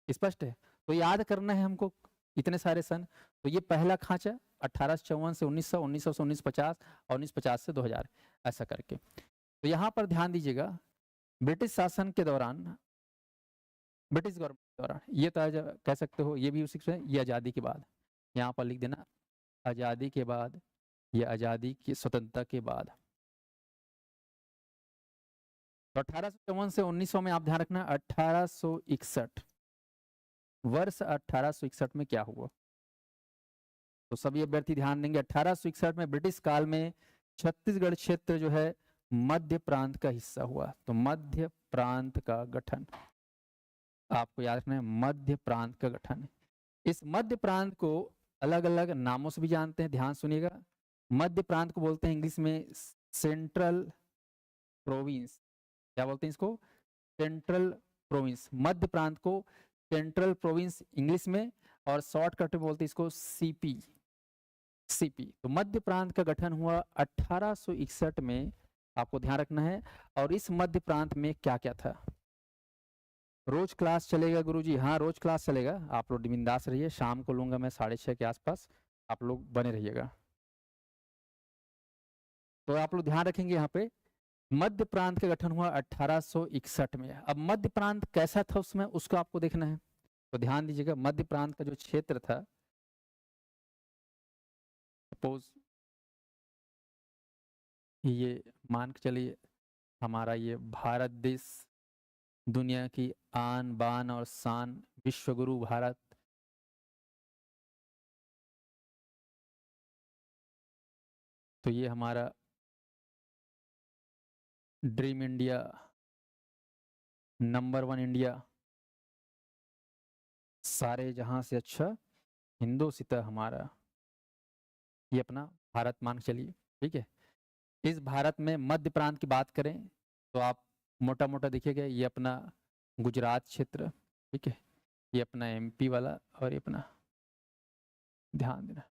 स्पष्ट है? तो याद करना है हमको इतने सारे सन। तो ये पहला खांचा 1854 से 1900, 1900 से 1950, और 1950 से 2000, ऐसा करके। तो यहाँ पर ध्यान दीजिएगा, ब्रिटिश शासन के दौरान, ब्रिटिश गवर्नमेंट के दौरान, ये तो कह सकते हो, ये भी उसी से, ये आज़ादी के बाद, यहाँ पर लिख देना आज़ादी के बाद ये आज़ादी की स्वतंत्रता के बाद। तो 1854 से 1900 में आप ध्यान रखना 1861 वर्ष 1861 में क्या हुआ। तो सभी अभ्यर्थी ध्यान देंगे 1861 में ब्रिटिश काल में छत्तीसगढ़ क्षेत्र जो है मध्य प्रांत का हिस्सा हुआ। तो मध्य प्रांत का गठन आपको याद रखना है, मध्य प्रांत का गठन। इस मध्य प्रांत को अलग अलग नामों से भी जानते हैं, ध्यान सुनिएगा। मध्य प्रांत को बोलते हैं इंग्लिश में सेंट्रल प्रोविंस। क्या बोलते हैं इसको? Central province. मध्य प्रांत को सेंट्रल प्रोविंस इंग्लिश में, और शॉर्टकट में बोलते हैं इसको सीपी। सीपी। तो मध्य प्रांत का गठन हुआ 1861 में, आपको ध्यान रखना है। और इस मध्य प्रांत में क्या क्या था? रोज क्लास चलेगा गुरुजी? हाँ रोज क्लास चलेगा, आप लोग बिंदास रहिए। शाम को लूंगा मैं 6:30 के आसपास, आप लोग बने रहिएगा। तो आप लोग ध्यान रखेंगे यहाँ पे मध्य प्रांत का गठन हुआ 1861 में। अब मध्य प्रांत कैसा था उसमें, उसको आपको देखना है। तो ध्यान दीजिएगा, मध्य प्रांत का जो क्षेत्र था, सपोज ये मान के चलिए हमारा ये भारत देश, दुनिया की आन बान और शान, विश्वगुरु भारत। तो ये हमारा ड्रीम इंडिया, नंबर 1 इंडिया, सारे जहां से अच्छा हिंदोसिता हमारा, ये अपना भारत मान के चलिए। ठीक है, इस भारत में मध्य प्रांत की बात करें तो आप मोटा मोटा देखिएगा, ये अपना गुजरात क्षेत्र, ठीक है, ये अपना एमपी वाला, और ये अपना, ध्यान देना।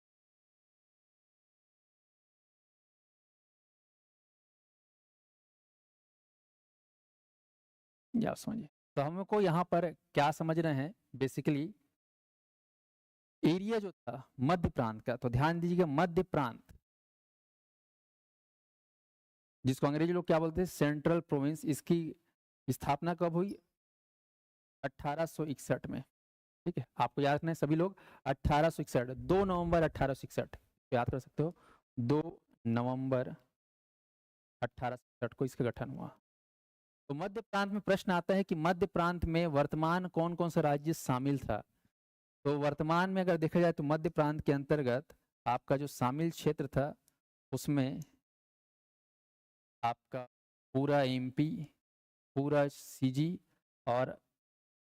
ये आप समझिए। तो हमको यहाँ पर क्या समझ रहे हैं, बेसिकली एरिया जो था मध्य प्रांत का। तो ध्यान दीजिएगा, मध्य प्रांत जिसको अंग्रेजी लोग क्या बोलते हैं, सेंट्रल प्रोविंस, इसकी स्थापना कब हुई? 1861 में। ठीक है, आपको याद रखना है सभी लोग, 1861, 2 नवंबर 1861 याद कर सकते हो। 2 नवंबर 1861 को इसका गठन हुआ। तो मध्य प्रांत में प्रश्न आता है कि मध्य प्रांत में वर्तमान कौन कौन सा राज्य शामिल था। तो वर्तमान में अगर देखा जाए तो मध्य प्रांत के अंतर्गत आपका जो शामिल क्षेत्र था उसमें आपका पूरा एमपी, पूरा सीजी, और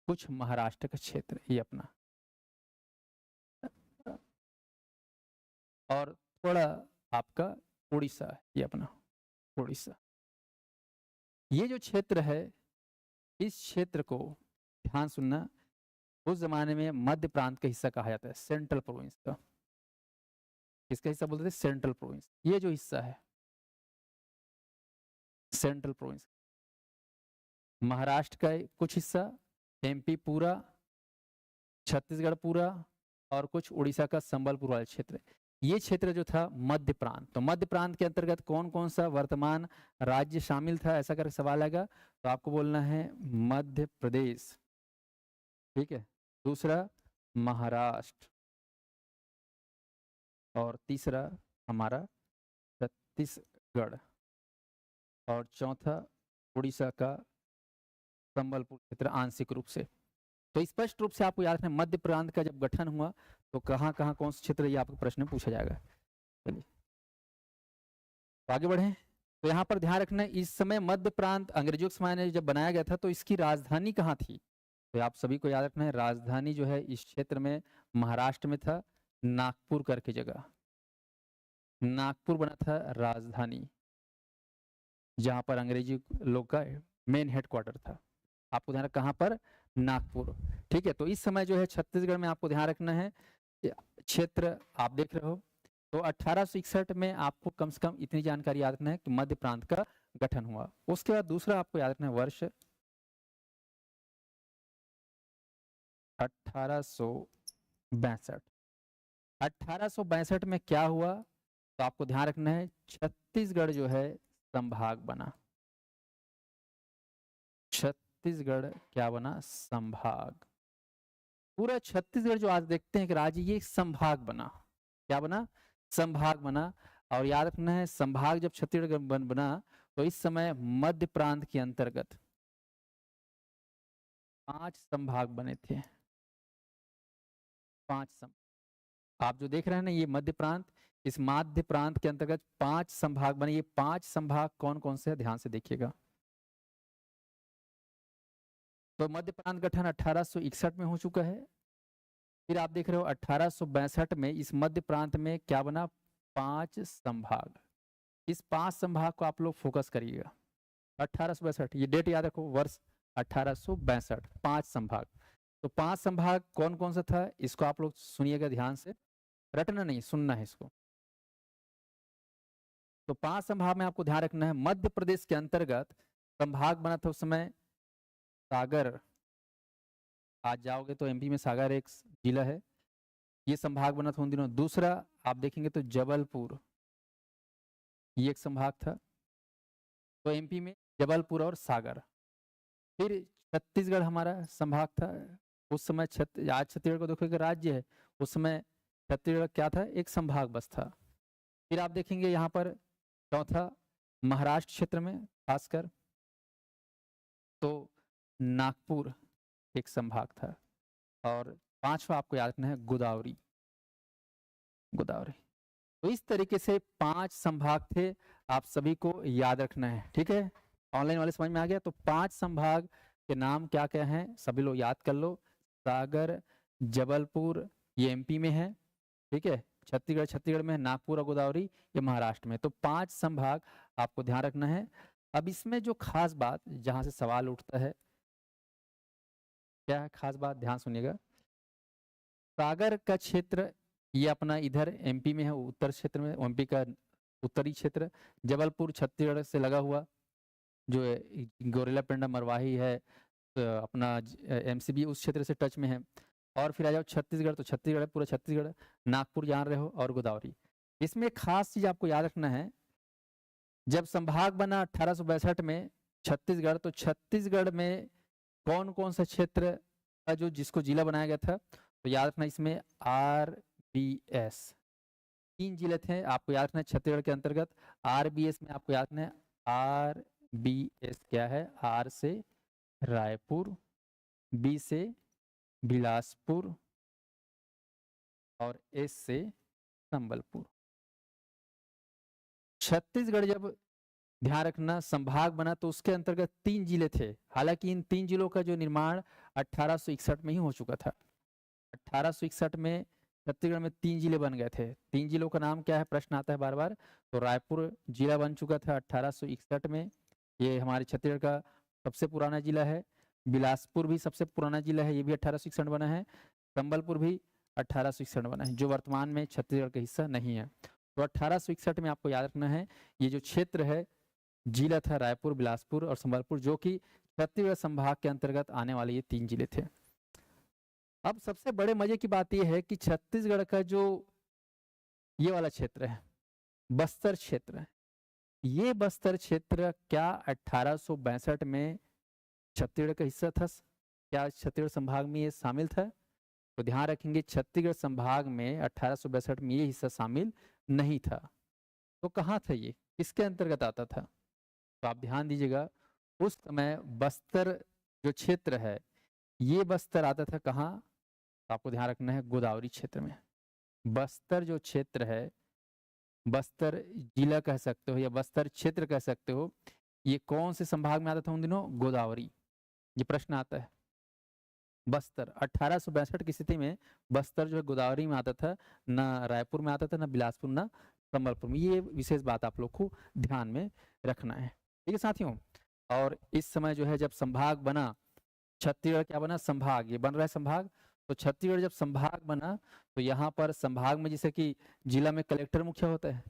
कुछ महाराष्ट्र का क्षेत्र, ये अपना, और थोड़ा आपका उड़ीसा, ये अपना उड़ीसा। ये जो क्षेत्र है, इस क्षेत्र को ध्यान सुनना, उस जमाने में मध्य प्रांत का हिस्सा कहा जाता है, सेंट्रल प्रोविंस का। किसका हिस्सा बोलते थे? Central province. ये जो हिस्सा है सेंट्रल प्रोविंस, महाराष्ट्र का कुछ हिस्सा, एमपी पूरा, छत्तीसगढ़ पूरा, और कुछ उड़ीसा का संबलपुर वाला क्षेत्र, ये क्षेत्र जो था मध्य प्रांत। तो मध्य प्रांत के अंतर्गत कौन कौन सा वर्तमान राज्य शामिल था, ऐसा करके सवाल आएगा। तो आपको बोलना है मध्य प्रदेश, ठीक है, दूसरा महाराष्ट्र, और तीसरा हमारा छत्तीसगढ़, और चौथा उड़ीसा का संबलपुर क्षेत्र आंशिक रूप से। तो स्पष्ट रूप से आपको याद रखना, मध्य प्रांत का जब गठन हुआ तो कहाँ कहाँ कौन सा क्षेत्र, ये आपको प्रश्न में पूछा जाएगा। चलिए तो आगे बढ़े। तो यहाँ पर ध्यान रखना, इस समय मध्य प्रांत अंग्रेजों के समय में जब बनाया गया था तो इसकी राजधानी कहाँ थी? तो आप सभी को याद रखना है, राजधानी जो है इस क्षेत्र में महाराष्ट्र में था, नागपुर करके जगह, नागपुर बना था राजधानी, जहां पर अंग्रेजी लोग का मेन हेडक्वार्टर था। आपको ध्यान कहाँ पर? नागपुर। ठीक है, तो इस समय जो है छत्तीसगढ़ में आपको ध्यान रखना है, क्षेत्र आप देख रहे हो। तो 1861 में आपको कम से कम इतनी जानकारी याद रखना है कि मध्य प्रांत का गठन हुआ। उसके बाद दूसरा आपको याद रखना है वर्ष 1862। 1862 में क्या हुआ? तो आपको ध्यान रखना है, छत्तीसगढ़ जो है संभाग बना। छत्तीसगढ़ क्या बना? संभाग। पूरा छत्तीसगढ़ जो आज देखते हैं कि राज्य, ये संभाग बना। क्या बना? संभाग बना। और याद रखना है संभाग जब छत्तीसगढ़ बना तो इस समय मध्य प्रांत के अंतर्गत 5 संभाग बने थे। 5 आप जो देख रहे हैं ना ये मध्य प्रांत, इस मध्य प्रांत के अंतर्गत 5 संभाग बने। ये 5 संभाग कौन कौन से है ध्यान से देखिएगा। तो मध्य प्रांत गठन 1861 में हो चुका है। फिर आप देख रहे हो 1862 में इस मध्य प्रांत में क्या बना, 5 संभाग। इस 5 संभाग को आप लोग फोकस करिएगा। 1862 ये डेट याद रखो, वर्ष 1862, 5 संभाग। तो 5 संभाग कौन कौन सा था इसको आप लोग सुनिएगा ध्यान से, रटना नहीं सुनना है इसको। तो 5 संभाग में आपको ध्यान रखना है मध्य प्रदेश के अंतर्गत संभाग बना था उस समय सागर। आज जाओगे तो एमपी में सागर एक जिला है, ये संभाग बना था उन दिनों। दूसरा आप देखेंगे तो जबलपुर, ये एक संभाग था। तो एमपी में जबलपुर और सागर। फिर छत्तीसगढ़ हमारा संभाग था उस समय। आज छत्तीसगढ़ को देखो राज्य है, उस समय छत्तीसगढ़ क्या था, एक संभाग बस था। फिर आप देखेंगे यहाँ पर चौथा महाराष्ट्र क्षेत्र में खासकर तो नागपुर एक संभाग था। और 5वां आपको याद रखना है गोदावरी। गोदावरी। तो इस तरीके से 5 संभाग थे, आप सभी को याद रखना है, ठीक है। ऑनलाइन वाले समझ में आ गया। तो 5 संभाग के नाम क्या क्या हैं सभी लोग याद कर लो। सागर, जबलपुर ये एमपी में है, ठीक है। छत्तीसगढ़ में है, नागपुर और गोदावरी ये महाराष्ट्र में। तो 5 संभाग आपको ध्यान रखना है। अब इसमें जो खास बात जहां से सवाल उठता है, क्या है खास बात, ध्यान सुनिएगा। सागर का क्षेत्र ये अपना इधर एमपी में है, उत्तर क्षेत्र में, एमपी का उत्तरी क्षेत्र। जबलपुर छत्तीसगढ़ से लगा हुआ, जो गोरेला पेंडा मरवाही है, तो अपना एमसीबी उस क्षेत्र से टच में है। और फिर आ जाओ छत्तीसगढ़, तो छत्तीसगढ़ पूरा छत्तीसगढ़, नागपुर जान रहे हो, और गोदावरी। इसमें खास चीज आपको याद रखना है, जब संभाग बना 1862 में छत्तीसगढ़, तो छत्तीसगढ़ में कौन कौन सा क्षेत्र का जो जिसको जिला बनाया गया था, तो याद रखना इसमें RBS 3 जिले थे आपको याद रखना है छत्तीसगढ़ के अंतर्गत। RBS में आपको याद रखना है RBS क्या है, R से रायपुर, B से बिलासपुर और S से संबलपुर। छत्तीसगढ़ जब ध्यान रखना संभाग बना तो उसके अंतर्गत 3 जिले थे। हालांकि इन 3 जिलों का जो निर्माण 1861 में ही हो चुका था। 1861 में छत्तीसगढ़ में 3 जिले बन गए थे। 3 जिलों का नाम क्या है, प्रश्न आता है बार बार। तो रायपुर जिला बन चुका था 1861 में, ये हमारे छत्तीसगढ़ का सबसे पुराना जिला है। बिलासपुर भी सबसे पुराना जिला है, ये भी 1861 बना है। संबलपुर भी 1861 बना है, जो वर्तमान में छत्तीसगढ़ का हिस्सा नहीं है। तो 1861 में आपको याद रखना है ये जो क्षेत्र है जिला था रायपुर, बिलासपुर और संबलपुर, जो कि छत्तीसगढ़ संभाग के अंतर्गत आने वाले ये 3 जिले थे। अब सबसे बड़े मजे की बात यह है कि छत्तीसगढ़ का जो ये वाला क्षेत्र है बस्तर क्षेत्र है, ये बस्तर क्षेत्र क्या 1862 में छत्तीसगढ़ का हिस्सा था? क्या छत्तीसगढ़ संभाग में ये शामिल था? तो ध्यान रखेंगे छत्तीसगढ़ संभाग में 1862 में ये हिस्सा शामिल नहीं था। तो कहाँ था ये, किसके अंतर्गत आता था? तो आप ध्यान दीजिएगा, उस समय बस्तर जो क्षेत्र है ये बस्तर आता था कहाँ, आपको ध्यान रखना है गोदावरी क्षेत्र में। बस्तर जो क्षेत्र है, बस्तर जिला कह सकते हो या बस्तर क्षेत्र कह सकते हो, ये कौन से संभाग में आता था उन दिनों? गोदावरी। ये प्रश्न आता है। बस्तर 1862 की स्थिति में बस्तर जो है गोदावरी में आता था, ना रायपुर में आता था, ना बिलासपुर, ना संबलपुर में। ये विशेष बात आप लोग को ध्यान में रखना है, ठीक है साथियों। और इस समय जो है जब संभाग बना, छत्तीसगढ़ क्या बना, संभाग, ये बन रहा है संभाग। तो छत्तीसगढ़ जब संभाग बना तो यहाँ पर संभाग में जैसे कि जिला में कलेक्टर मुख्य होता है,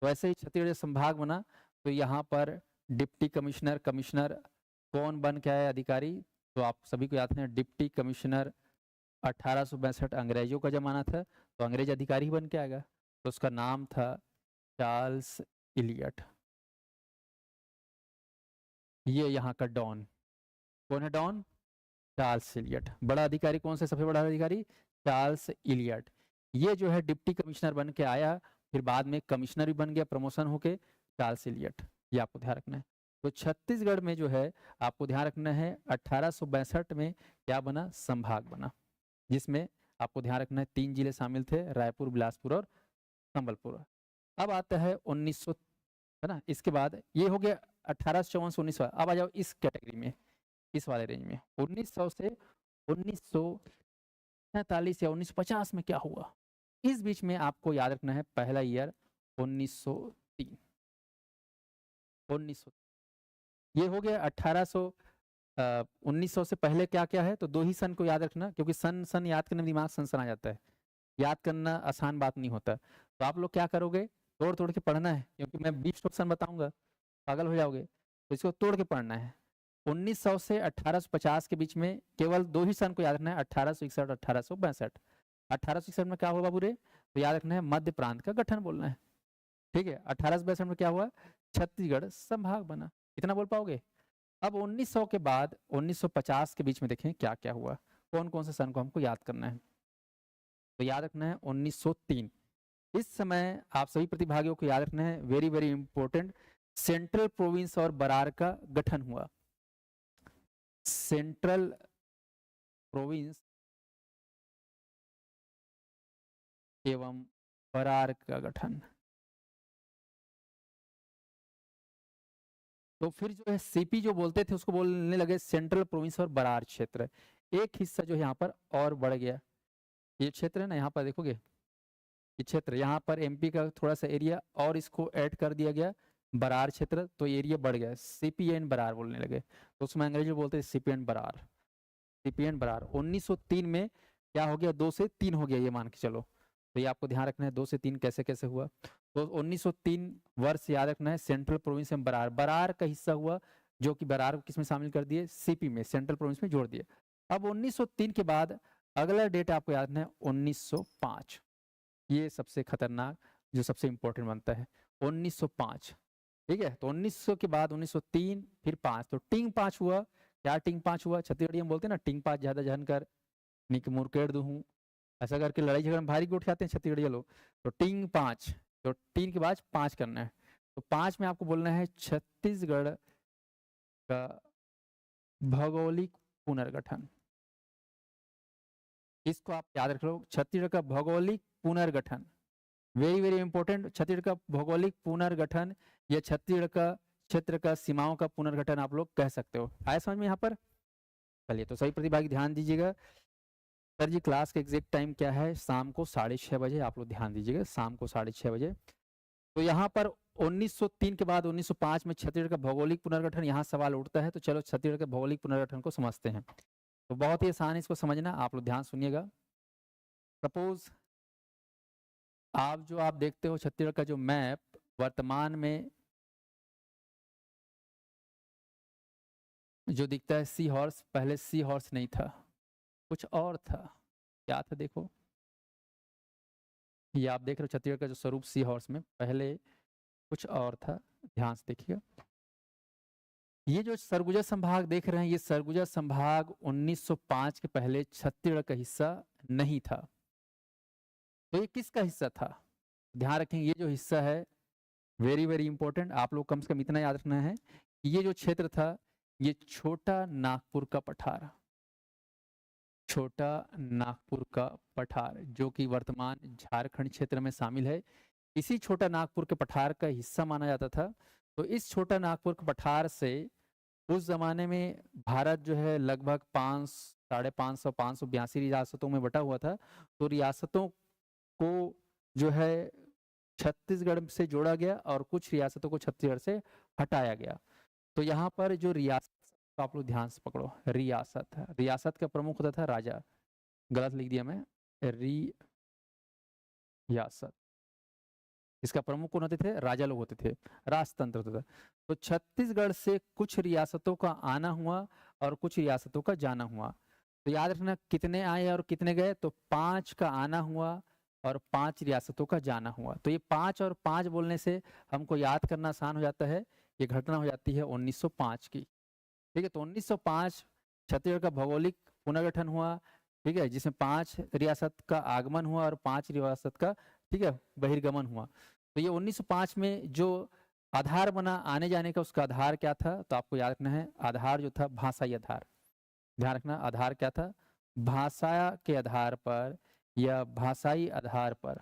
तो ऐसे ही छत्तीसगढ़ संभाग बना तो यहाँ पर डिप्टी कमिश्नर, कमिश्नर कौन बन के आया अधिकारी? तो आप सभी को याद है डिप्टी कमिश्नर 1862 अंग्रेजों का जमाना था, तो अंग्रेज अधिकारी ही बन के आएगा। तो उसका नाम था चार्ल्स इलियट। ये यहाँ का डॉन कौन है? Don Charles Elliot. बड़ा अधिकारी कौन सा, सबसे बड़ा अधिकारी चार्ल्स इलियट। ये जो है डिप्टी कमिश्नर बन के आया फिर बाद में कमिश्नर भी बन गया प्रमोशन होके चार्ल्स इलियट, ये आपको ध्यान रखना है। तो छत्तीसगढ़ में जो है आपको ध्यान रखना है 1862 में क्या बना, संभाग बना, जिसमें आपको ध्यान रखना है 3 जिले शामिल थे, रायपुर, बिलासपुर और संबलपुर। अब आता है 1900, है ना, इसके बाद ये हो गया 1854 से 1900। अब आ जाओ इस कैटेगरी में, इस वाले रेंज में 1900 से 1947 या 1950 में क्या हुआ, इस बीच में आपको याद रखना है पहला ईयर 1903। 1900 ये हो गया 1800। 1900 से पहले क्या क्या है, तो 2 ही सन को याद रखना, क्योंकि सन सन याद करने में दिमाग सन आ जाता है, याद करना आसान बात नहीं होता। तो आप लोग क्या करोगे, तोड़ तोड़ के पढ़ना है, क्योंकि मैं 20 सन बताऊंगा पागल हो जाओगे, तो इसको तोड़ के पढ़ना है। 1900 से 1850 के बीच में केवल 2 ही सन को याद रखना है, 1861 1862। 1861 में क्या हुआ बाबू रे, तो याद रखना है मध्य प्रांत का गठन बोलना है, ठीक है। 1862 में क्या हुआ, छत्तीसगढ़ संभाग बना, इतना बोल पाओगे। अब 1900 के बाद 1950 के बीच में देखें क्या क्या हुआ, कौन कौन से सन को हमको याद करना है, तो याद रखना है 1903। इस समय आप सभी प्रतिभागियों को याद रखना है, very very important, central province और बरार का गठन हुआ। सेंट्रल प्रोविंस एवं बरार का गठन। तो फिर जो है सीपी जो बोलते थे उसको बोलने लगे सेंट्रल प्रोविंस और बरार क्षेत्र। एक हिस्सा जो है यहाँ पर और बढ़ गया, ये क्षेत्र है ना, यहाँ पर देखोगे ये क्षेत्र, यहाँ पर एमपी का थोड़ा सा एरिया और इसको ऐड कर दिया गया बरार क्षेत्र, तो एरिया बढ़ गया, सीपीएन बरार बोलने लगे। तो उसमें अंग्रेजी बोलते हैं सीपीएन बरार, सीपीएन बरार। 1903 में क्या हो गया, 2 से 3 हो गया, ये मान के चलो। तो ये आपको ध्यान रखना है 2 से 3 कैसे कैसे हुआ। तो 1903 वर्ष याद रखना है, सेंट्रल प्रोविंस में बरार, बरार का हिस्सा हुआ, जो कि बरार को किसमें शामिल कर दिए, सीपी में, सेंट्रल प्रोविंस में जोड़ दिए। अब 1903 के बाद अगला डेट आपको याद रखना है 1905, ये सबसे खतरनाक जो सबसे इंपॉर्टेंट बनता है 1905, ठीक है। तो 1900 के बाद 1903 फिर 5, तो टिंग 5 हुआ। क्या टिंग 5 हुआ, छत्तीसगढ़ी हम बोलते हैं ना, टिंग 5 ज्यादा जहन कर निक मुरकेड़ दूं, ऐसा करके लड़ाई झगड़ा में भारी गोट खाते हैं छत्तीसगढ़ी लोग। तो टिंग 5, तो 3 के बाद 5 करना है। तो 5 में आपको बोलना है छत्तीसगढ़ का भौगोलिक पुनर्गठन, इसको आप याद रख लो, छत्तीसगढ़ का भौगोलिक पुनर्गठन, वेरी वेरी इंपॉर्टेंट। छत्तीसगढ़ का भौगोलिक पुनर्गठन या छत्तीसगढ़ का क्षेत्र का सीमाओं का पुनर्गठन आप लोग कह सकते हो। आया समझ में यहाँ पर, चलिए तो सही प्रतिभागी ध्यान दीजिएगा। सर जी क्लास का एग्जैक्ट टाइम क्या है, शाम को 6:30 बजे, आप लोग ध्यान दीजिएगा, शाम को 6:30 बजे। तो यहाँ पर 1903 के बाद 1905 में छत्तीसगढ़ का भौगोलिक पुनर्गठन, यहाँ सवाल उठता है, तो चलो छत्तीसगढ़ के भौगोलिक पुनर्गठन को समझते हैं। तो बहुत ही आसान है इसको समझना, आप लोग ध्यान सुनिएगा। सपोज आप देखते हो छत्तीसगढ़ का जो मैप वर्तमान में जो दिखता है सी हॉर्स, पहले सी हॉर्स नहीं था, कुछ और था, क्या था देखो, ये आप देख रहे हो छत्तीसगढ़ का जो स्वरूप सी हॉर्स में पहले कुछ और था, ध्यान से देखिएगा। ये जो सरगुजा संभाग देख रहे हैं, ये सरगुजा संभाग 1905 के पहले छत्तीसगढ़ का हिस्सा नहीं था। तो ये किसका हिस्सा था, ध्यान रखें, ये जो हिस्सा है वेरी वेरी इंपॉर्टेंट, आप लोग कम से कम इतना याद रखना है कि ये जो क्षेत्र था, ये छोटा नागपुर का पठार, छोटा नागपुर का पठार, जो कि वर्तमान झारखंड क्षेत्र में शामिल है, इसी छोटा नागपुर के पठार का हिस्सा माना जाता था। तो इस छोटा नागपुर के पठार से उस जमाने में भारत जो है लगभग 582 रियासतों में बटा हुआ था। तो रियासतों को जो है छत्तीसगढ़ से जोड़ा गया और कुछ रियासतों को छत्तीसगढ़ से हटाया गया। तो यहाँ पर जो रियासत, तो आप लोग ध्यान से पकड़ो, रियासत, रियासत का प्रमुख होता था राजा, गलत लिख दिया मैं, रियासत, इसका प्रमुख कौन होते थे, राजा लोग होते थे, राजतंत्र होता था। तो छत्तीसगढ़ से कुछ रियासतों का आना हुआ और कुछ रियासतों का जाना हुआ। तो याद रखना कितने आए और कितने गए, तो 5 का आना हुआ और 5 रियासतों का जाना हुआ। तो ये 5 और 5 बोलने से हमको याद करना आसान हो जाता है। ये घटना हो जाती है 1905 की, ठीक है। तो 1905 छत्तीसगढ़ का भौगोलिक पुनर्गठन हुआ, ठीक है, जिसमें 5 रियासत का आगमन हुआ और 5 रियासत का ठीक है, बहिर्गमन हुआ। तो ये 1905 में जो आधार बना आने जाने का, उसका आधार क्या था, तो आपको याद रखना है आधार जो था भाषाई आधार। ध्यान रखना आधार क्या था, भाषा के आधार पर या भाषाई आधार पर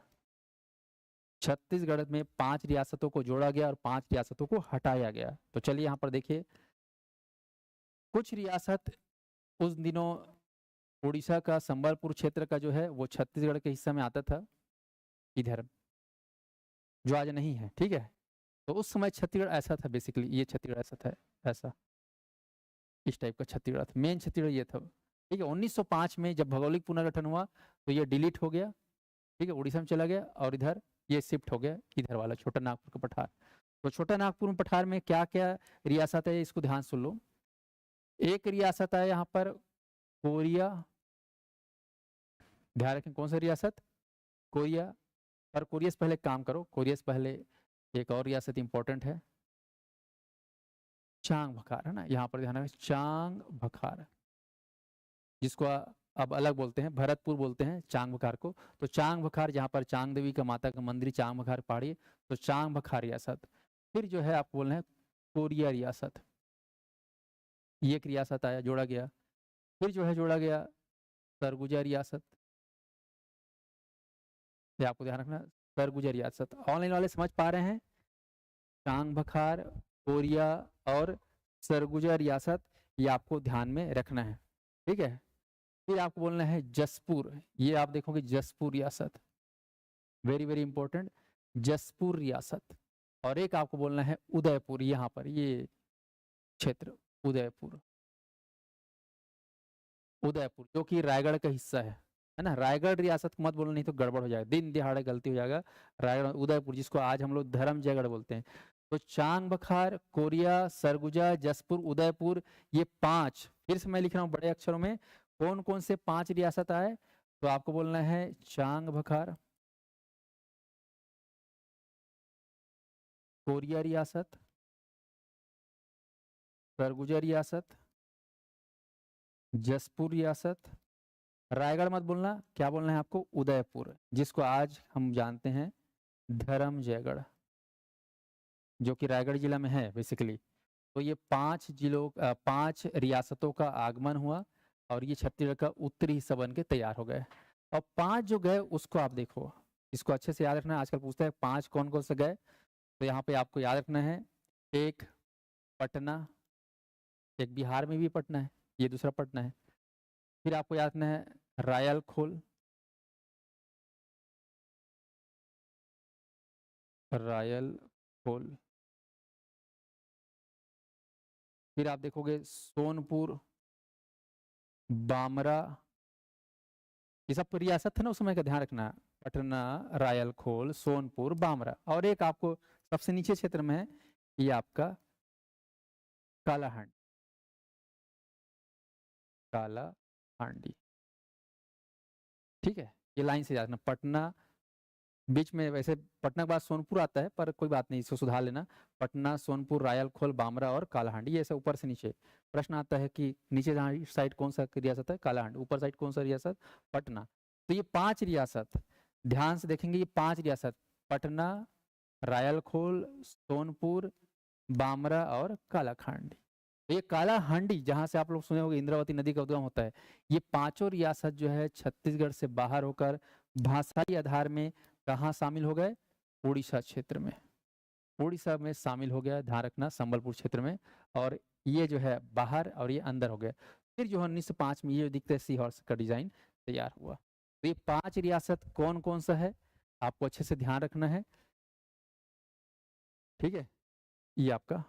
छत्तीसगढ़ में 5 रियासतों को जोड़ा गया और 5 रियासतों को हटाया गया। तो चलिए यहाँ पर देखिए, कुछ रियासत उस दिनों उड़ीसा का संबलपुर क्षेत्र का जो है वो छत्तीसगढ़ के हिस्से में आता था, इधर, जो आज नहीं है। ठीक है, तो उस समय छत्तीसगढ़ ऐसा था, बेसिकली ये छत्तीसगढ़ ऐसा था, ऐसा इस टाइप का छत्तीसगढ़ था, मेन छत्तीसगढ़ ये था। ठीक है, 1905 में जब भौगोलिक पुनर्गठन हुआ तो ये डिलीट हो गया। ठीक है, उड़ीसा में चला गया और इधर ये शिफ्ट हो गया, इधर वाला छोटा नागपुर का पठार। तो छोटा नागपुर में पठार में क्या क्या रियासत है, इसको ध्यान सुन लो। एक रियासत है यहाँ पर कोरिया, ध्यान रखें कौन सा रियासत, कोरिया। और कोरिया से पहले काम करो, कोरिया से पहले एक और रियासत इंपॉर्टेंट है, चांग बखार, है ना, यहाँ पर ध्यान रखें चांग बखार, जिसको अब अलग बोलते हैं, भरतपुर बोलते हैं चांग बखार को। तो चांग बखार, जहाँ पर चांग देवी का माता का मंदिर चांग बखार पहाड़ी, तो चांग बखार रियासत। फिर जो है आप बोल रहे हैं कोरिया रियासत, ये एक रियासत आया, जोड़ा गया। फिर जो है जोड़ा गया सरगुजा रियासत, ये आपको ध्यान रखना, सरगुजा रियासत। ऑनलाइन वाले समझ पा रहे हैं, चांग बखार, कोरिया और सरगुजा रियासत, ये आपको ध्यान में रखना है। ठीक है, फिर आपको बोलना है जसपुर, ये आप देखोगे जसपुर रियासत, वेरी वेरी इंपॉर्टेंट, जसपुर रियासत। और एक आपको बोलना है उदयपुर, यहाँ पर ये क्षेत्र उदयपुर, उदयपुर जो कि रायगढ़ का हिस्सा है ना। रायगढ़ रियासत को मत बोलना, नहीं तो गड़बड़ हो जाएगा, दिन दिहाड़े गलती हो जाएगा। रायगढ़ उदयपुर, जिसको आज हम लोग धर्मजयगढ़ बोलते हैं। तो चांग बखार, कोरिया, सरगुजा, जसपुर, उदयपुर, ये 5, फिर से मैं लिख रहा हूँ बड़े अक्षरों में, कौन कौन से 5 रियासत आए, तो आपको बोलना है चांग बखार, कोरिया रियासत, सरगुजा रियासत, जसपुर रियासत, रायगढ़ मत बोलना, क्या बोलना है आपको, उदयपुर, जिसको आज हम जानते हैं धर्मजयगढ़, जो कि रायगढ़ जिला में है बेसिकली। तो ये 5 जिलों 5 रियासतों का आगमन हुआ और ये छत्तीसगढ़ का उत्तरी हिस्सा बन के तैयार हो गए। और 5 जो गए उसको आप देखो, इसको अच्छे से याद रखना, आजकल पूछता है 5 कौन कौन से गए, तो यहाँ पे आपको याद रखना है, एक पटना, एक बिहार में भी पटना है, ये दूसरा पटना है। फिर आपको याद रखना है रायलखोल, रायलखोल। फिर आप देखोगे सोनपुर, बामरा, ये सब रियासत है ना उस समय का, ध्यान रखना, पटना, रायलखोल, सोनपुर, बामरा। और एक आपको सबसे नीचे क्षेत्र में है, ये आपका कालाहांडी, कालाहांडी। ठीक है, ये लाइन से याद रखना, पटना बीच में, वैसे पटना के बाद सोनपुर आता है पर कोई बात नहीं, इसको सुधार लेना, पटना, सोनपुर, रायलखोल, बामरा और कालाहांडी, ये सब ऊपर से नीचे। प्रश्न आता है कि नीचे साइड कौन सा रियासत है, कालाहांडी, ऊपर साइड कौन सा रियासत, पटना। तो ये 5 रियासत, ध्यान से देखेंगे, ये 5 रियासत, पटना, रायलखोल, सोनपुर, बामरा और कालाखांडी। तो ये कालाहांडी, जहां से आप लोग सुने होंगे इंद्रावती नदी का उद्गम होता है, ये 5 रियासत जो है छत्तीसगढ़ से बाहर होकर भाषाई आधार में कहाँ शामिल हो गए, उड़ीसा क्षेत्र में, उड़ीसा में शामिल हो गया, ध्यान रखना, संबलपुर क्षेत्र में। और ये जो है बाहर और ये अंदर हो गया। फिर जो 1905 में ये दिखता है सी हॉर्स का डिजाइन तैयार हुआ। तो ये 5 रियासत कौन कौन सा है, आपको अच्छे से ध्यान रखना है। ठीक है, ये आपका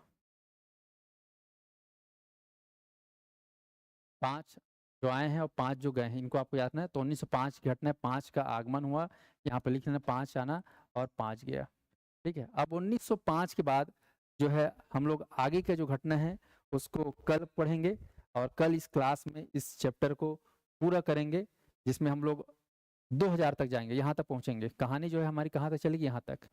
5 जो आए हैं और 5 जो गए हैं, इनको आपको याद रखना है। तो 1905 की घटना है, 5 का आगमन हुआ, यहाँ पर लिख लेना 5 आना और 5 गया। ठीक है, अब 1905 के बाद जो है हम लोग आगे का जो घटना है उसको कल पढ़ेंगे, और कल इस क्लास में इस चैप्टर को पूरा करेंगे, जिसमें हम लोग 2000 तक जाएंगे, यहाँ तक पहुंचेंगे। कहानी जो है हमारी कहाँ तक चलेगी, यहाँ तक।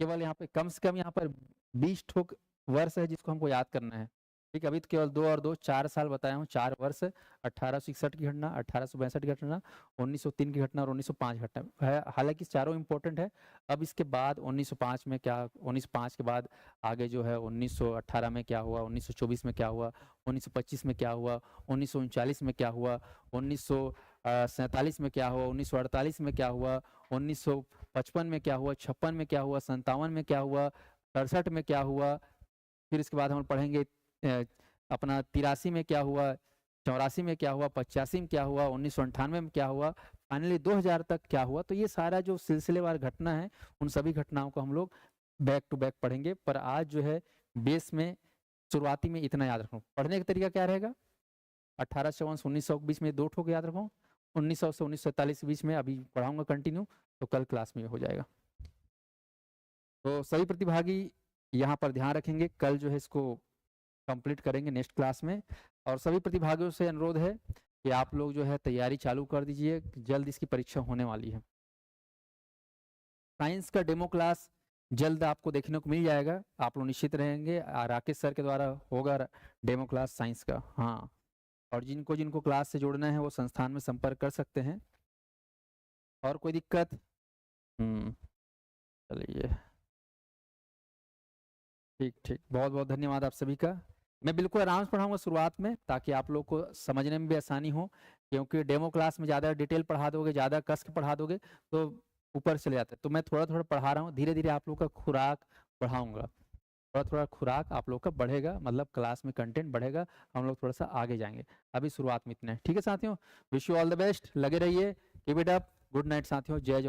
केवल यहाँ पे कम से कम यहाँ पर 20 ठोक वर्ष है जिसको हमको याद करना है। ठीक है, अभी तो केवल 2 और 2 4 साल बताया हूँ, 4 वर्ष। 1861 की घटना, 1862 की घटना, 1903 की घटना और 1905 की घटना है। हालांकि चारों इंपॉर्टेंट है। अब इसके बाद 1905 में क्या, 1905 के बाद आगे जो है 1918 में क्या हुआ, 1924 में क्या हुआ, 1925 में क्या हुआ, 1939 में क्या हुआ, 1947 में क्या हुआ, 1948 में क्या हुआ, 1955 में क्या हुआ, 56 में क्या हुआ, 57 में क्या हुआ, 67 में क्या हुआ। फिर इसके बाद हम पढ़ेंगे अपना 83 में क्या हुआ, 84 में क्या हुआ, 85 में क्या हुआ, 1998 में क्या हुआ, फाइनली 2000 तक क्या हुआ। तो ये सारा जो सिलसिलेवार घटना है, उन सभी घटनाओं को हम लोग बैक टू बैक पढ़ेंगे। पर आज जो है बेस में शुरुआती में इतना याद रखो। पढ़ने का तरीका क्या रहेगा, 1854 से 1900 के बीच में 2 ठोक याद रखो, 1900 से 1947 के बीच में अभी पढ़ाऊंगा कंटिन्यू, तो कल क्लास में हो जाएगा। तो सभी प्रतिभागी यहाँ पर ध्यान रखेंगे, कल जो है इसको कंप्लीट करेंगे नेक्स्ट क्लास में। और सभी प्रतिभागियों से अनुरोध है कि आप लोग जो है तैयारी चालू कर दीजिए, जल्द इसकी परीक्षा होने वाली है। साइंस का डेमो क्लास जल्द आपको देखने को मिल जाएगा, आप लोग निश्चित रहेंगे। राकेश सर के द्वारा होगा डेमो क्लास साइंस का। हाँ, और जिनको जिनको क्लास से जोड़ना है वो संस्थान में संपर्क कर सकते हैं। और कोई दिक्कत? चलिए, ठीक ठीक, बहुत बहुत धन्यवाद आप सभी का। मैं बिल्कुल आराम से पढ़ाऊंगा शुरुआत में, ताकि आप लोग को समझने में भी आसानी हो। क्योंकि डेमो क्लास में ज़्यादा डिटेल पढ़ा दोगे, ज़्यादा कस के पढ़ा दोगे तो ऊपर चले जाते हैं। तो मैं थोड़ा थोड़ा पढ़ा रहा हूँ, धीरे धीरे आप लोग का खुराक बढ़ाऊंगा। थोड़ा थोड़ा खुराक आप लोग का बढ़ेगा, मतलब क्लास में कंटेंट बढ़ेगा, हम लोग थोड़ा सा आगे जाएंगे। अभी शुरुआत में इतना है। ठीक है साथियों, wish you all the best, लगे रहिए, keep it up, good night साथियों, जय जवाहर।